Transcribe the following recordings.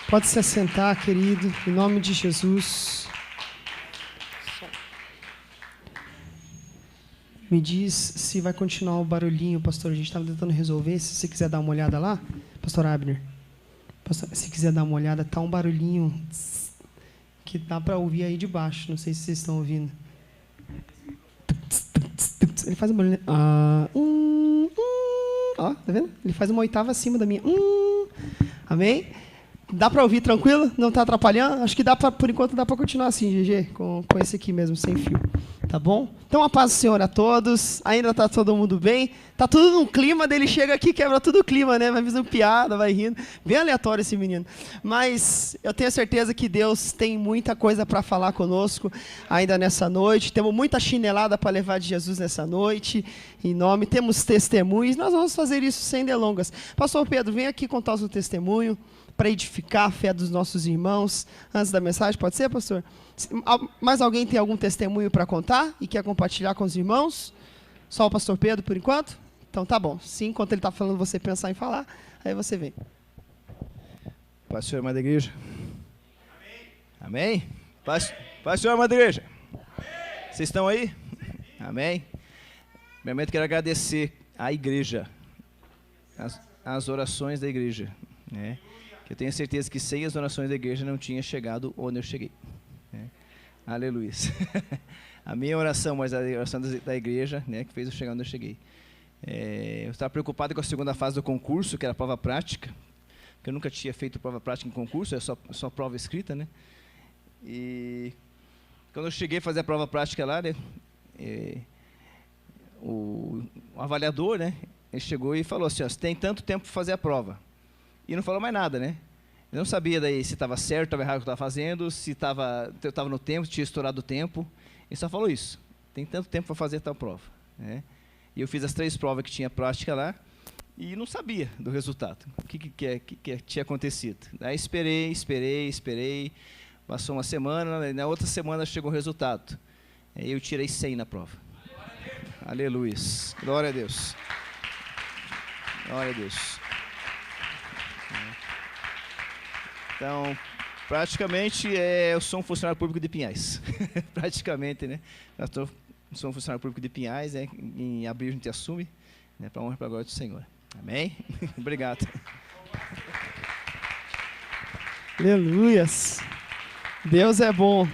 Pode se assentar, querido, em nome de Jesus. Me diz se vai continuar o barulhinho, pastor. A gente estava tentando resolver. Se você quiser dar uma olhada lá, pastor Abner. Pastor, se quiser dar uma olhada, tá um barulhinho que dá para ouvir aí de baixo. Não sei se vocês estão ouvindo. Ele faz um barulhinho. Ó, tá vendo? Ele faz uma oitava acima da minha. Amém? Dá para ouvir tranquilo? Não está atrapalhando? Acho que dá pra, por enquanto dá para continuar assim, GG, com esse aqui mesmo, sem fio. Tá bom? Então, a paz do Senhor a todos. Ainda está todo mundo bem? Tá tudo num clima, dele chega aqui, quebra tudo o clima, né? Vai fazendo piada, vai rindo. Bem aleatório esse menino. Mas eu tenho certeza que Deus tem muita coisa para falar conosco ainda nessa noite. Temos muita chinelada para levar de Jesus nessa noite. Em nome, temos testemunhos. Nós vamos fazer isso sem delongas. Pastor Pedro, vem aqui contar o seu testemunho para edificar a fé dos nossos irmãos. Antes da mensagem, pode ser, pastor? Mais alguém tem algum testemunho para contar e quer compartilhar com os irmãos? Só o pastor Pedro, por enquanto? Então tá bom. Sim, enquanto ele está falando, você pensar em falar, aí você vem. Paz do Senhor, irmã da igreja. Amém? Paz do Senhor, irmã da igreja. Vocês estão aí? Amém? Primeiramente quero agradecer à igreja, as orações da igreja, né? Eu tenho certeza que sem as orações da igreja não tinha chegado onde eu cheguei. Aleluia. A minha oração, mas a oração da igreja, né, que fez eu chegar onde eu cheguei. Eu estava preocupado com a segunda fase do concurso, que era a prova prática, porque eu nunca tinha feito prova prática em concurso, é só prova escrita, né? E quando eu cheguei a fazer a prova prática lá, né, o avaliador, né, ele chegou e falou assim, ó, você tem tanto tempo para fazer a prova. E não falou mais nada, né? Eu não sabia daí se estava certo, estava errado o que eu estava fazendo, se eu estava no tempo, se tinha estourado o tempo. Ele só falou isso. Tem tanto tempo para fazer tal prova, né? E eu fiz as 3 provas que tinha prática lá e não sabia do resultado, o que tinha acontecido. Aí esperei. Passou uma semana, na outra semana chegou o resultado. Aí eu tirei 100 na prova. Aleluia. Glória a Deus. Glória a Deus. Então, praticamente, eu sou um funcionário público de Pinhais. Praticamente, né? Eu sou um funcionário público de Pinhais, né? Em abril a gente assume, né? Para a honra e para a glória do Senhor. Amém? Obrigado. Aleluias. Deus é bom.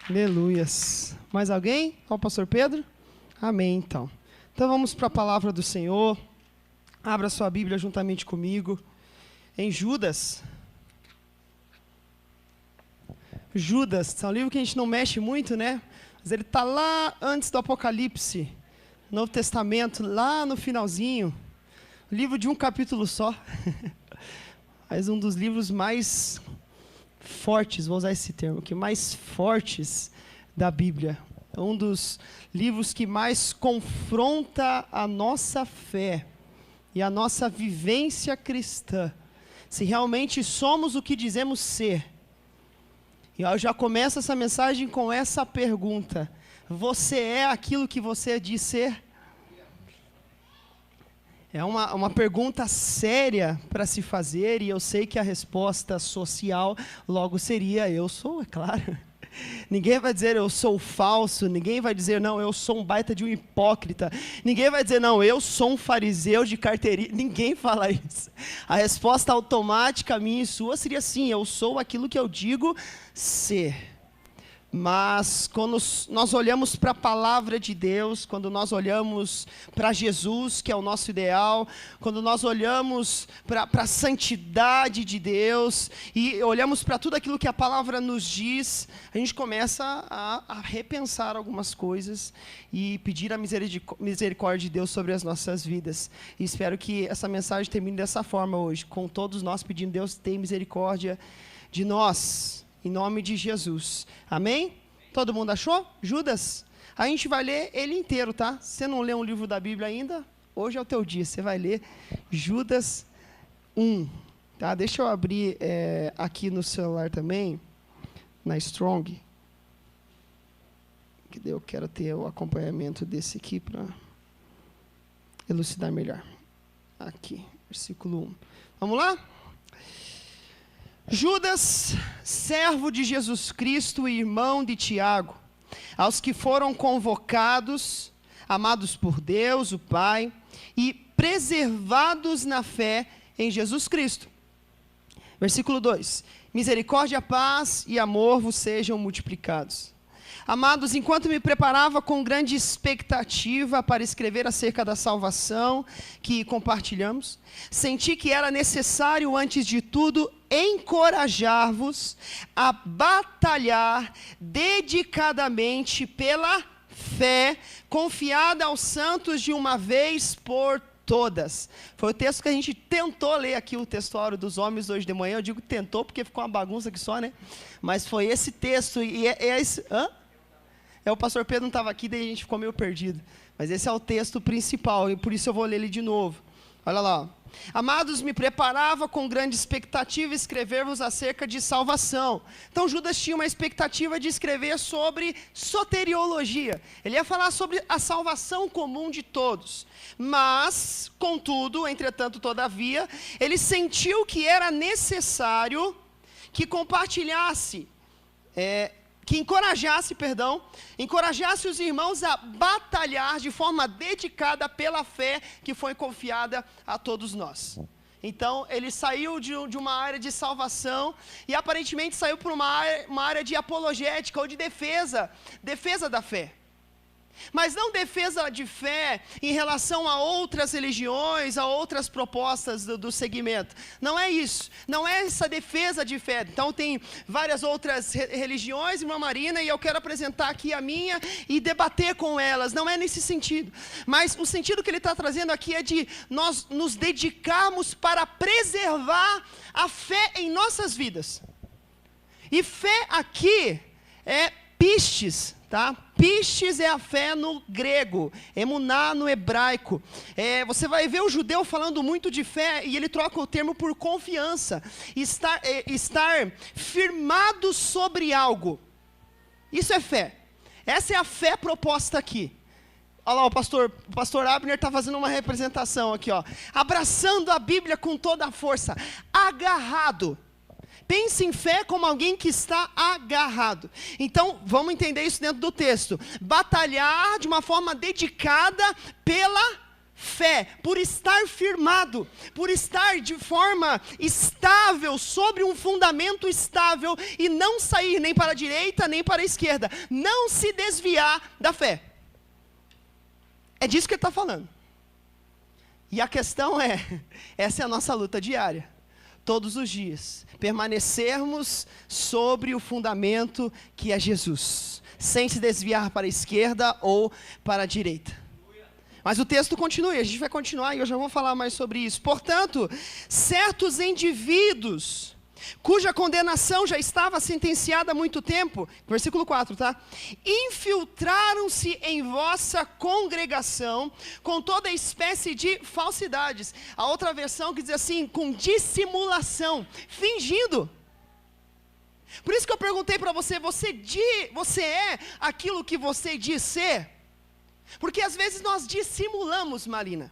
Aleluias. Mais alguém? Ó, o pastor Pedro? Amém, então. Então vamos para a palavra do Senhor. Abra sua Bíblia juntamente comigo. Em Judas. Judas, é um livro que a gente não mexe muito, né? Mas ele está lá antes do Apocalipse, Novo Testamento, lá no finalzinho. Livro de um capítulo só. Mas um dos livros mais fortes, vou usar esse termo, que mais fortes da Bíblia. Um dos livros que mais confronta a nossa fé e a nossa vivência cristã. Se realmente somos o que dizemos ser. E eu já começo essa mensagem com essa pergunta. Você é aquilo que você diz ser? É uma pergunta séria para se fazer, e eu sei que a resposta social logo seria, eu sou, é claro. Ninguém vai dizer eu sou falso, ninguém vai dizer não, eu sou um baita de um hipócrita, ninguém vai dizer não, eu sou um fariseu de carteirinha, ninguém fala isso. A resposta automática minha e sua seria sim, eu sou aquilo que eu digo ser. Mas quando nós olhamos para a palavra de Deus, quando nós olhamos para Jesus, que é o nosso ideal, quando nós olhamos para a santidade de Deus e olhamos para tudo aquilo que a palavra nos diz, a gente começa a repensar algumas coisas e pedir a misericórdia de Deus sobre as nossas vidas. E espero que essa mensagem termine dessa forma hoje, com todos nós pedindo, Deus tem misericórdia de nós. Em nome de Jesus. Amém? Todo mundo achou? Judas? A gente vai ler ele inteiro, tá? Se você não lê um livro da Bíblia ainda, hoje é o teu dia. Você vai ler Judas 1. Tá? Deixa eu abrir aqui no celular também, na Strong. Que eu quero ter o acompanhamento desse aqui para elucidar melhor. Aqui, versículo 1. Vamos lá? Judas, servo de Jesus Cristo e irmão de Tiago, aos que foram convocados, amados por Deus, o Pai, e preservados na fé em Jesus Cristo. Versículo 2: misericórdia, paz e amor vos sejam multiplicados. Amados, enquanto me preparava com grande expectativa para escrever acerca da salvação que compartilhamos, senti que era necessário, antes de tudo, encorajar-vos a batalhar dedicadamente pela fé, confiada aos santos de uma vez por todas. Foi o texto que a gente tentou ler aqui, o textório dos homens hoje de manhã. Eu digo tentou porque ficou uma bagunça aqui só, né? Mas foi esse texto, e é esse... o pastor Pedro não estava aqui, daí a gente ficou meio perdido. Mas esse é o texto principal, e por isso eu vou ler ele de novo. Olha lá. Amados, me preparava com grande expectativa escrever-vos acerca de salvação. Então Judas tinha uma expectativa de escrever sobre soteriologia. Ele ia falar sobre a salvação comum de todos. Mas, contudo, entretanto, todavia, ele sentiu que era necessário que compartilhasse, encorajasse os irmãos a batalhar de forma dedicada pela fé que foi confiada a todos nós. Então, ele saiu de uma área de salvação e aparentemente saiu para uma área de apologética ou de defesa da fé. Mas não defesa de fé em relação a outras religiões, a outras propostas do segmento. Não é isso. Não é essa defesa de fé. Então tem várias outras religiões, irmã Marina, e eu quero apresentar aqui a minha e debater com elas. Não é nesse sentido. Mas o sentido que ele está trazendo aqui é de nós nos dedicarmos para preservar a fé em nossas vidas. E fé aqui é pistes, tá? Pistes é a fé no grego, emuná no hebraico. Você vai ver o judeu falando muito de fé e ele troca o termo por confiança. Estar firmado sobre algo. Isso é fé. Essa é a fé proposta aqui. Olha lá, o pastor Abner está fazendo uma representação aqui, ó. Abraçando a Bíblia com toda a força, agarrado. Pense em fé como alguém que está agarrado. Então, vamos entender isso dentro do texto. Batalhar de uma forma dedicada pela fé, por estar firmado, por estar de forma estável, sobre um fundamento estável, e não sair nem para a direita, nem para a esquerda. Não se desviar da fé. É disso que ele está falando. E a questão essa é a nossa luta diária. Todos os dias, permanecermos sobre o fundamento que é Jesus, sem se desviar para a esquerda ou para a direita. Mas o texto continua, e a gente vai continuar, e eu já vou falar mais sobre isso. Portanto, certos indivíduos, cuja condenação já estava sentenciada há muito tempo, versículo 4, tá? Infiltraram-se em vossa congregação com toda espécie de falsidades. A outra versão que diz assim, com dissimulação, fingindo. Por isso que eu perguntei para você, você é aquilo que você diz ser? Porque às vezes nós dissimulamos, Marina.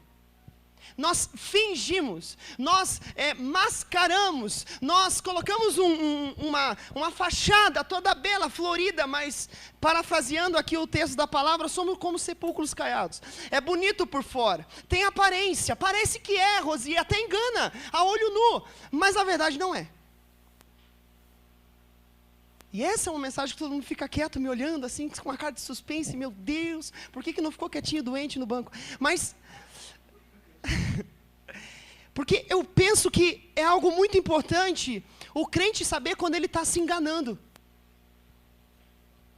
Nós fingimos, nós mascaramos, nós colocamos uma fachada toda bela, florida, mas parafraseando aqui o texto da palavra, somos como sepulcros caiados. É bonito por fora, tem aparência, parece que é, Rosi, até engana, a olho nu, mas a verdade não é. E essa é uma mensagem que todo mundo fica quieto, me olhando assim, com uma cara de suspense, meu Deus, por que não ficou quietinho, doente no banco? Mas... porque eu penso que é algo muito importante o crente saber quando ele está se enganando.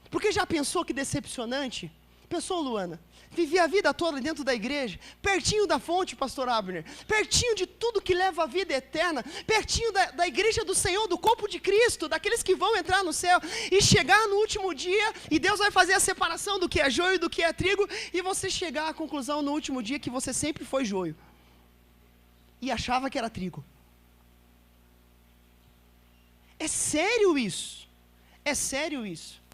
Porque já pensou que decepcionante? Pensou, Luana? Vivia a vida toda dentro da igreja, pertinho da fonte, pastor Abner, pertinho de tudo que leva à vida eterna, pertinho da igreja do Senhor, do corpo de Cristo, daqueles que vão entrar no céu, e chegar no último dia, e Deus vai fazer a separação do que é joio e do que é trigo, e você chegar à conclusão no último dia que você sempre foi joio, e achava que era trigo. É sério isso, é sério isso.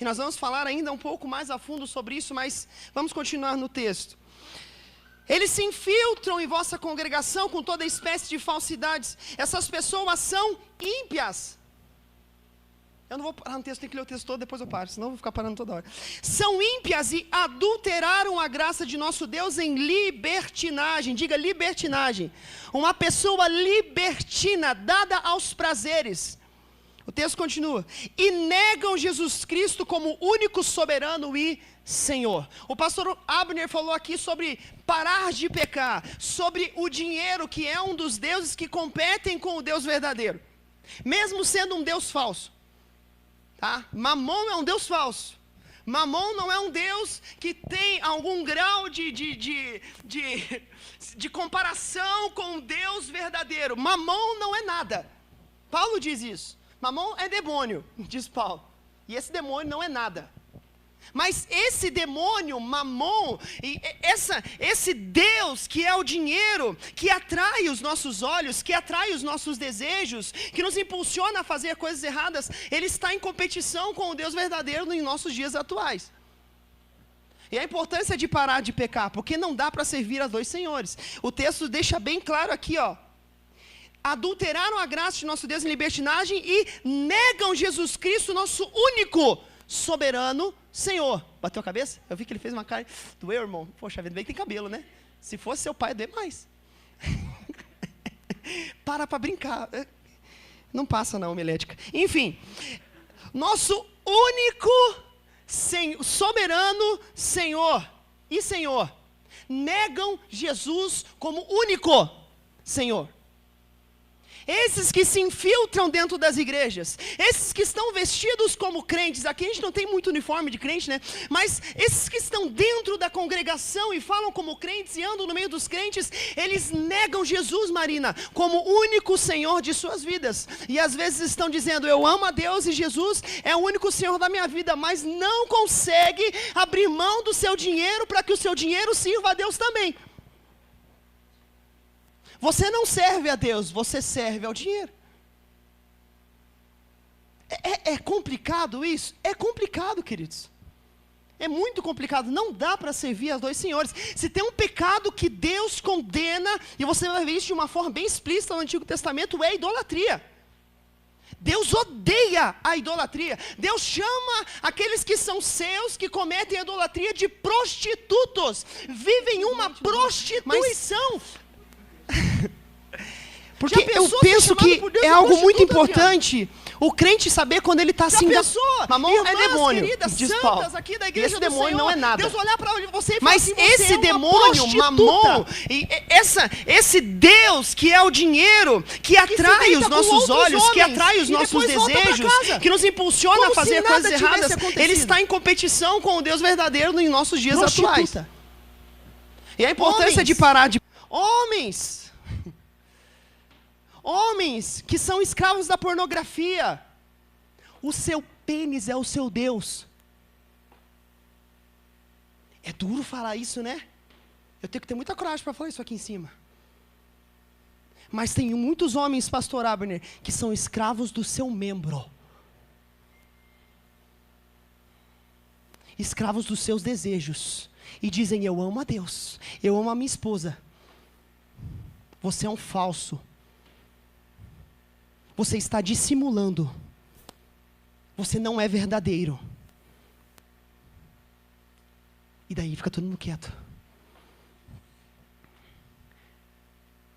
E nós vamos falar ainda um pouco mais a fundo sobre isso, mas vamos continuar no texto. Eles se infiltram em vossa congregação com toda espécie de falsidades. Essas pessoas são ímpias. Eu não vou parar no texto, tem que ler o texto todo, depois eu paro, senão eu vou ficar parando toda hora. São ímpias e adulteraram a graça de nosso Deus em libertinagem. Diga libertinagem. Uma pessoa libertina, dada aos prazeres. O texto continua. E negam Jesus Cristo como único soberano e Senhor. O pastor Abner falou aqui sobre parar de pecar, sobre o dinheiro, que é um dos deuses que competem com o Deus verdadeiro, mesmo sendo um Deus falso. Tá? Mamon é um Deus falso. Mamon não é um Deus que tem algum grau de comparação com o Deus verdadeiro. Mamon não é nada. Paulo diz isso. Mamon é demônio, diz Paulo. E esse demônio não é nada. Mas esse demônio, Mamon, esse Deus que é o dinheiro, que atrai os nossos olhos, que atrai os nossos desejos, que nos impulsiona a fazer coisas erradas, ele está em competição com o Deus verdadeiro em nossos dias atuais. E a importância de parar de pecar, porque não dá para servir a dois senhores. O texto deixa bem claro aqui, ó. Adulteraram a graça de nosso Deus em libertinagem e negam Jesus Cristo, nosso único soberano Senhor. Bateu a cabeça? Eu vi que ele fez uma cara. Doeu, irmão? Poxa vida, bem que tem cabelo, né? Se fosse seu pai, doeu mais. Para brincar. Não passa não, homilética. Enfim, nosso único soberano Senhor e Senhor negam Jesus como único Senhor. Esses que se infiltram dentro das igrejas, esses que estão vestidos como crentes, aqui a gente não tem muito uniforme de crente, né? Mas esses que estão dentro da congregação e falam como crentes e andam no meio dos crentes, eles negam Jesus, Marina, como único Senhor de suas vidas. E às vezes estão dizendo, eu amo a Deus e Jesus é o único Senhor da minha vida, mas não consegue abrir mão do seu dinheiro para que o seu dinheiro sirva a Deus também. Você não serve a Deus, você serve ao dinheiro. É complicado isso? É complicado, queridos. É muito complicado, não dá para servir a dois senhores. Se tem um pecado que Deus condena, e você vai ver isso de uma forma bem explícita no Antigo Testamento, é a idolatria. Deus odeia a idolatria. Deus chama aqueles que são seus, que cometem a idolatria, de prostitutos. Vivem uma prostituição. Porque eu penso que é algo muito importante o crente saber quando ele está se enganando. Mamon é demônio, diz Paulo. E esse demônio não é nada. Deus olhar para você e falar mas assim, esse demônio, Mamon, esse Deus que é o dinheiro, que atrai os nossos olhos, que atrai os nossos desejos, que nos impulsiona a fazer coisas erradas, ele está em competição com o Deus verdadeiro em nossos dias atuais. E a importância de parar de... Homens que são escravos da pornografia. O seu pênis é o seu Deus. É duro falar isso, né? Eu tenho que ter muita coragem para falar isso aqui em cima. Mas tem muitos homens, pastor Abner, que são escravos do seu membro. Escravos dos seus desejos. E dizem, eu amo a Deus, eu amo a minha esposa. Você é um falso. Você está dissimulando. Você não é verdadeiro. E daí fica todo mundo quieto.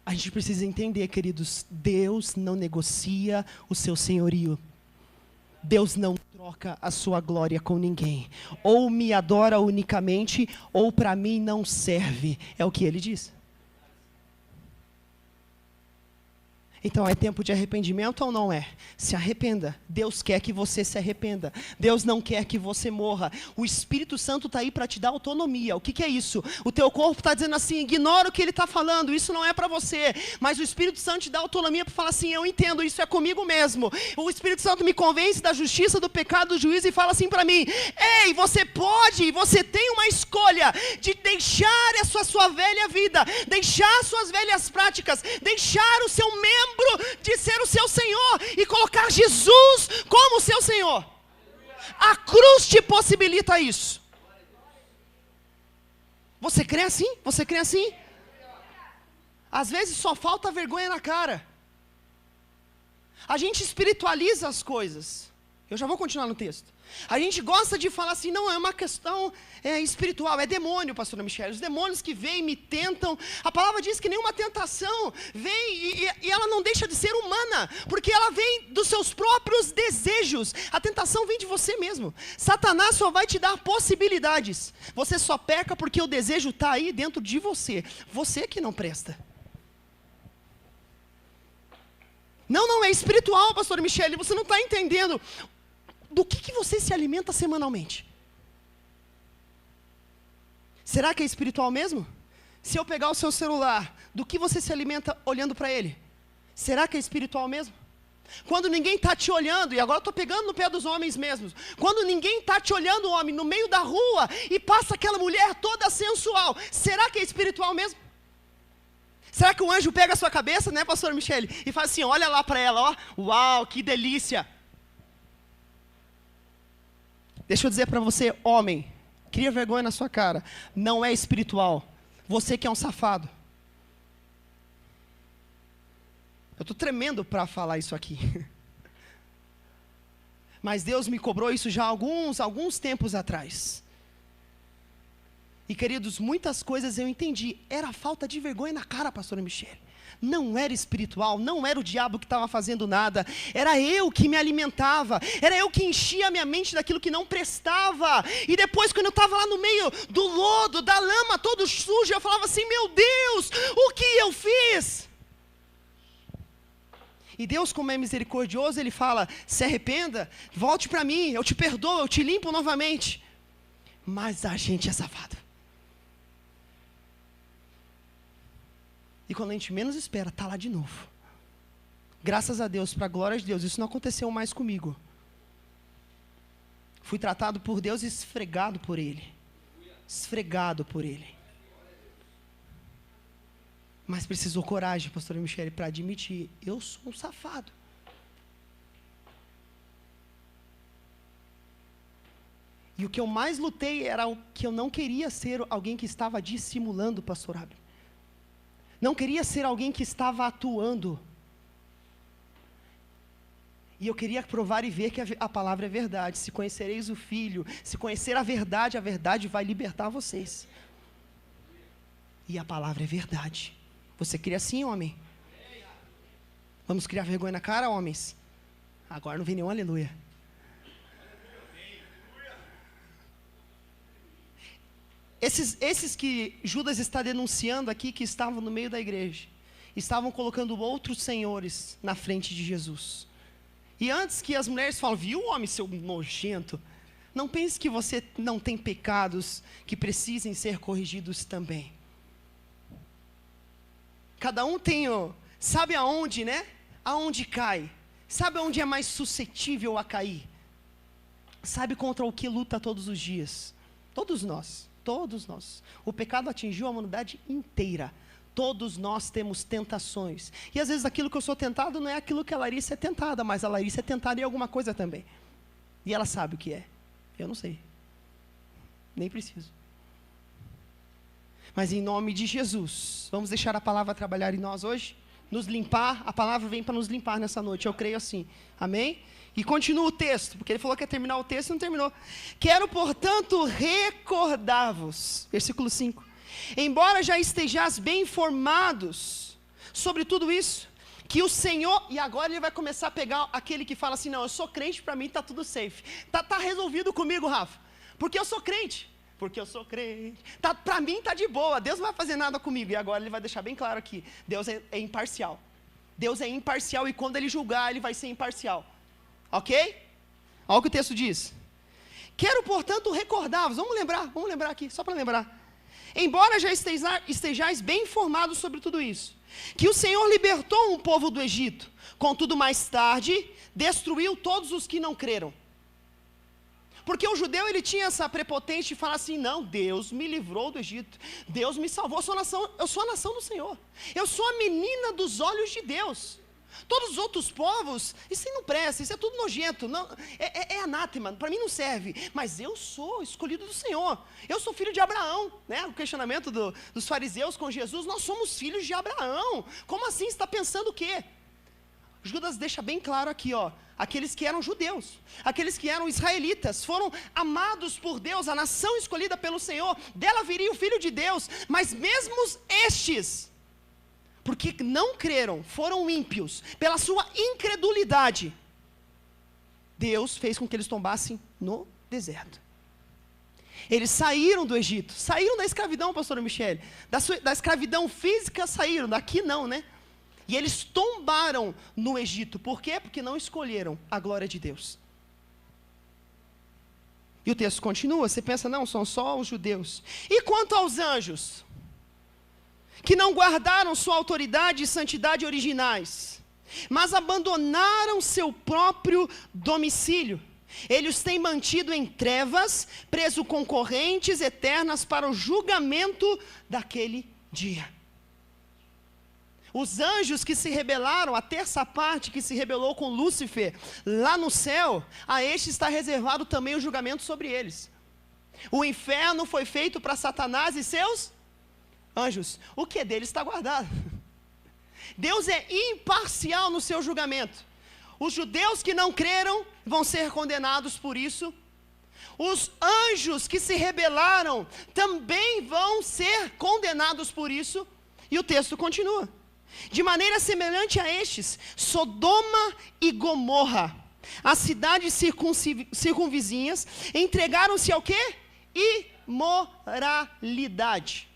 A gente precisa entender, queridos, Deus não negocia o seu senhorio. Deus não troca a sua glória com ninguém. Ou me adora unicamente, ou para mim não serve. É o que ele diz. Então é tempo de arrependimento ou não é? Se arrependa. Deus quer que você se arrependa. Deus não quer que você morra. O Espírito Santo está aí para te dar autonomia. O que é isso? O teu corpo está dizendo assim, ignora o que ele está falando, isso não é para você. Mas o Espírito Santo te dá autonomia para falar assim, eu entendo, isso é comigo mesmo. O Espírito Santo me convence da justiça, do pecado, do juízo e fala assim para mim, ei, você tem uma escolha de deixar essa sua velha vida, deixar suas velhas práticas, deixar o seu membro de ser o seu Senhor e colocar Jesus como seu Senhor. A cruz te possibilita isso. Você crê assim? Você crê assim? Às vezes só falta vergonha na cara. A gente espiritualiza as coisas. Eu já vou continuar no texto. A gente gosta de falar assim, não, é uma questão espiritual, é demônio, pastora Michele. Os demônios que vêm, me tentam. A palavra diz que nenhuma tentação vem e ela não deixa de ser humana, porque ela vem dos seus próprios desejos. A tentação vem de você mesmo. Satanás só vai te dar possibilidades. Você só peca porque o desejo está aí dentro de você. Você que não presta. Não é espiritual, pastora Michele, você não está entendendo. Do que você se alimenta semanalmente? Será que é espiritual mesmo? Se eu pegar o seu celular, do que você se alimenta olhando para ele? Será que é espiritual mesmo? Quando ninguém está te olhando, e agora eu estou pegando no pé dos homens mesmos, quando ninguém está te olhando, homem, no meio da rua, e passa aquela mulher toda sensual, será que é espiritual mesmo? Será que o anjo pega a sua cabeça, né, pastora Michele, e faz assim, olha lá para ela, ó, uau, que delícia. Deixa eu dizer para você, homem, cria vergonha na sua cara, não é espiritual, você que é um safado. Eu estou tremendo para falar isso aqui. Mas Deus me cobrou isso já há alguns tempos atrás. E queridos, muitas coisas eu entendi. Era falta de vergonha na cara, pastora Michele. Não era espiritual, não era o diabo que estava fazendo nada. Era eu que me alimentava. Era eu que enchia a minha mente daquilo que não prestava. E depois, quando eu estava lá no meio do lodo, da lama, todo sujo, eu falava assim, meu Deus, o que eu fiz? E Deus, como é misericordioso, Ele fala, se arrependa, volte para mim, eu te perdoo, eu te limpo novamente. Mas a gente é safado. E quando a gente menos espera, está lá de novo. Graças a Deus, para a glória de Deus, isso não aconteceu mais comigo. Fui tratado por Deus e esfregado por Ele. Esfregado por Ele. Mas precisou coragem, pastora Michele, para admitir, eu sou um safado. E o que eu mais lutei era o que eu não queria ser alguém que estava dissimulando, pastor Abner. Não queria ser alguém que estava atuando. E eu queria provar e ver que a palavra é verdade. Se conhecereis o Filho, se conhecer a verdade vai libertar vocês. E a palavra é verdade. Você cria assim, homem? Vamos criar vergonha na cara, homens? Agora não vem nenhum aleluia. Esses que Judas está denunciando aqui, que estavam no meio da igreja, estavam colocando outros senhores na frente de Jesus. E antes que as mulheres falam, viu, homem, seu nojento? Não pense que você não tem pecados que precisem ser corrigidos também. Cada um tem, sabe aonde, né? Aonde cai. Sabe aonde é mais suscetível a cair? Sabe contra o que luta todos os dias? Todos nós. Todos nós. O pecado atingiu a humanidade inteira. Todos nós temos tentações. E às vezes aquilo que eu sou tentado não é aquilo que a Larissa é tentada, mas a Larissa é tentada em alguma coisa também. E ela sabe o que é. Eu não sei. Nem preciso. Mas em nome de Jesus, vamos deixar a palavra trabalhar em nós hoje? Nos limpar, a palavra vem para nos limpar nessa noite, eu creio assim. Amém? E continua o texto, porque ele falou que ia terminar o texto e não terminou. Quero, portanto, recordar-vos, versículo 5. Embora já estejais bem informados sobre tudo isso, que o Senhor, e agora ele vai começar a pegar aquele que fala assim, não, eu sou crente, para mim está tudo safe. Tá resolvido comigo, Rafa, porque eu sou crente. Porque eu sou crente. Para mim está de boa, Deus não vai fazer nada comigo. E agora ele vai deixar bem claro aqui, Deus é imparcial. Deus é imparcial e quando ele julgar, ele vai ser imparcial. Ok? Olha o que o texto diz. Quero, portanto, recordar-vos. Vamos lembrar aqui, só para lembrar. Embora já estejais bem informados sobre tudo isso, que o Senhor libertou um povo do Egito, contudo mais tarde, destruiu todos os que não creram. Porque o judeu, ele tinha essa prepotência de falar assim, não, Deus me livrou do Egito, Deus me salvou, eu sou a nação do Senhor, eu sou a menina dos olhos de Deus. Todos os outros povos, isso aí não presta, isso é tudo nojento, não, é anátema, para mim não serve. Mas eu sou escolhido do Senhor, eu sou filho de Abraão, né? O questionamento dos fariseus com Jesus, nós somos filhos de Abraão. Como assim? Você está pensando o quê? Judas deixa bem claro aqui, ó, aqueles que eram judeus, aqueles que eram israelitas, foram amados por Deus, a nação escolhida pelo Senhor, dela viria o Filho de Deus, mas mesmo estes, porque não creram, foram ímpios, pela sua incredulidade, Deus fez com que eles tombassem no deserto. Eles saíram do Egito, saíram da escravidão, pastora Michele, da escravidão física saíram, daqui não, né? E eles tombaram no Egito. Por quê? Porque não escolheram a glória de Deus. E o texto continua, você pensa, não, são só os judeus. E quanto aos anjos, que não guardaram sua autoridade e santidade originais, mas abandonaram seu próprio domicílio, eles têm mantido em trevas, preso concorrentes eternas para o julgamento daquele dia. Os anjos que se rebelaram, a terça parte que se rebelou com Lúcifer, lá no céu, a este está reservado também o julgamento sobre eles. O inferno foi feito para Satanás e seus anjos. O que é dele está guardado. Deus é imparcial no seu julgamento. Os judeus que não creram vão ser condenados por isso. Os anjos que se rebelaram também vão ser condenados por isso. E o texto continua. De maneira semelhante a estes, Sodoma e Gomorra, as cidades circunvizinhas, entregaram-se ao quê? Imoralidade.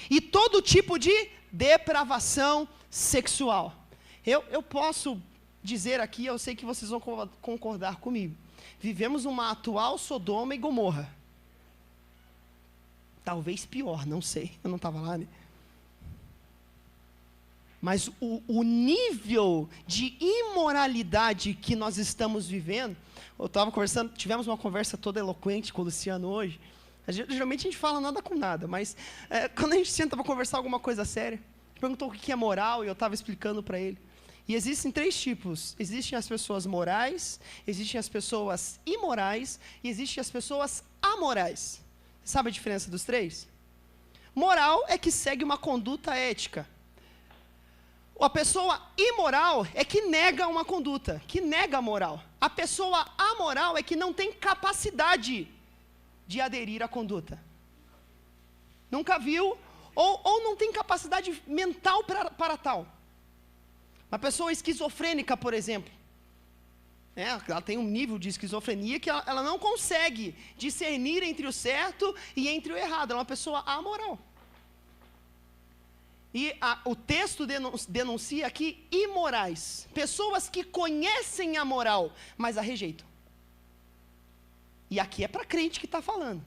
E todo tipo de depravação sexual. Eu posso dizer aqui, eu sei que vocês vão concordar comigo. Vivemos uma atual Sodoma e Gomorra. Talvez pior, não sei, eu não estava lá, né? Mas o nível de imoralidade que nós estamos vivendo, eu estava conversando, tivemos uma conversa toda eloquente com o Luciano hoje. Geralmente a gente fala nada com nada, mas quando a gente senta para conversar alguma coisa séria, perguntou o que é moral e eu estava explicando para ele. E existem 3 tipos, existem as pessoas morais, existem as pessoas imorais e existem as pessoas amorais. Sabe a diferença dos 3? Moral é que segue uma conduta ética. A pessoa imoral é que nega uma conduta, que nega a moral. A pessoa amoral é que não tem capacidade de aderir à conduta. Nunca viu, ou não tem capacidade mental para tal. Uma pessoa esquizofrênica, por exemplo. Ela tem um nível de esquizofrenia que ela não consegue discernir entre o certo e entre o errado. Ela é uma pessoa amoral. E o texto denuncia aqui imorais. Pessoas que conhecem a moral, mas a rejeitam. E aqui é para crente que está falando.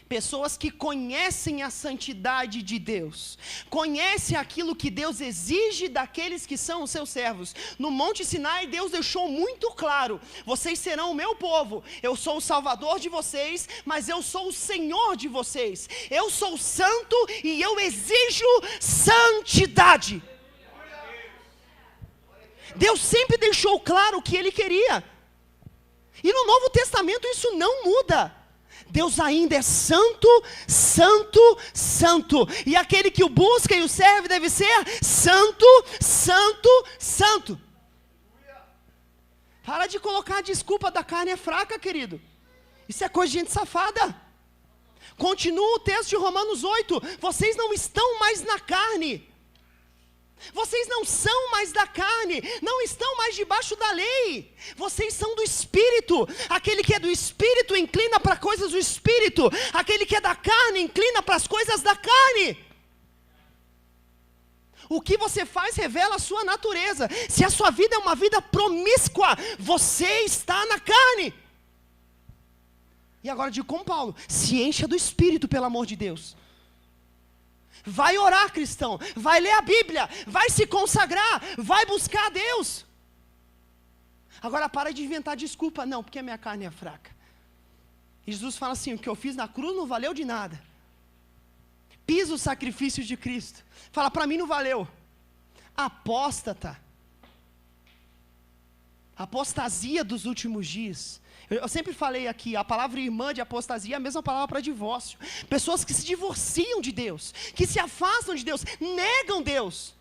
Pessoas que conhecem a santidade de Deus, conhecem aquilo que Deus exige daqueles que são os seus servos. No Monte Sinai, Deus deixou muito claro: vocês serão o meu povo, eu sou o Salvador de vocês, mas eu sou o Senhor de vocês. Eu sou santo e eu exijo santidade. Deus sempre deixou claro o que Ele queria. E no Novo Testamento isso não muda. Deus ainda é santo, santo, santo. E aquele que o busca e o serve deve ser santo, santo, santo. Para de colocar a desculpa da carne é fraca, querido. Isso é coisa de gente safada. Continua o texto de Romanos 8. Vocês não estão mais na carne. Vocês não são mais da carne, não estão mais debaixo da lei. Vocês são do Espírito. Aquele que é do Espírito inclina para coisas do Espírito. Aquele que é da carne inclina para as coisas da carne. O que você faz revela a sua natureza. Se a sua vida é uma vida promíscua, você está na carne. E agora digo com Paulo: se encha do Espírito, pelo amor de Deus. Vai orar, cristão, vai ler a Bíblia, vai se consagrar, vai buscar a Deus. Agora para de inventar desculpa, não, porque a minha carne é fraca. Jesus fala assim: o que eu fiz na cruz não valeu de nada. pisa o sacrifício de Cristo, fala, para mim não valeu. Apóstata, apostasia dos últimos dias. Eu sempre falei aqui, a palavra irmã de apostasia é a mesma palavra para divórcio. Pessoas que se divorciam de Deus, que se afastam de Deus, negam Deus.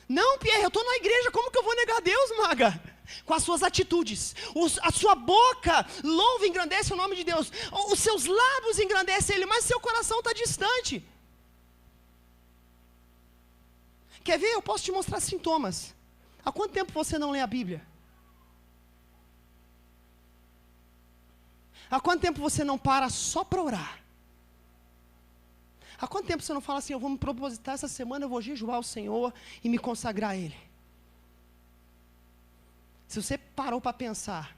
Não, Pierre, eu estou na igreja, como que eu vou negar Deus, maga? Com as suas atitudes, a sua boca louva e engrandece o nome de Deus, os seus lábios engrandecem Ele, mas seu coração está distante. Quer ver? Eu posso te mostrar sintomas. Há quanto tempo você não lê a Bíblia? Há quanto tempo você não para só para orar? Há quanto tempo você não fala assim, eu vou me propositar essa semana, eu vou jejuar ao Senhor e me consagrar a Ele? Se você parou para pensar,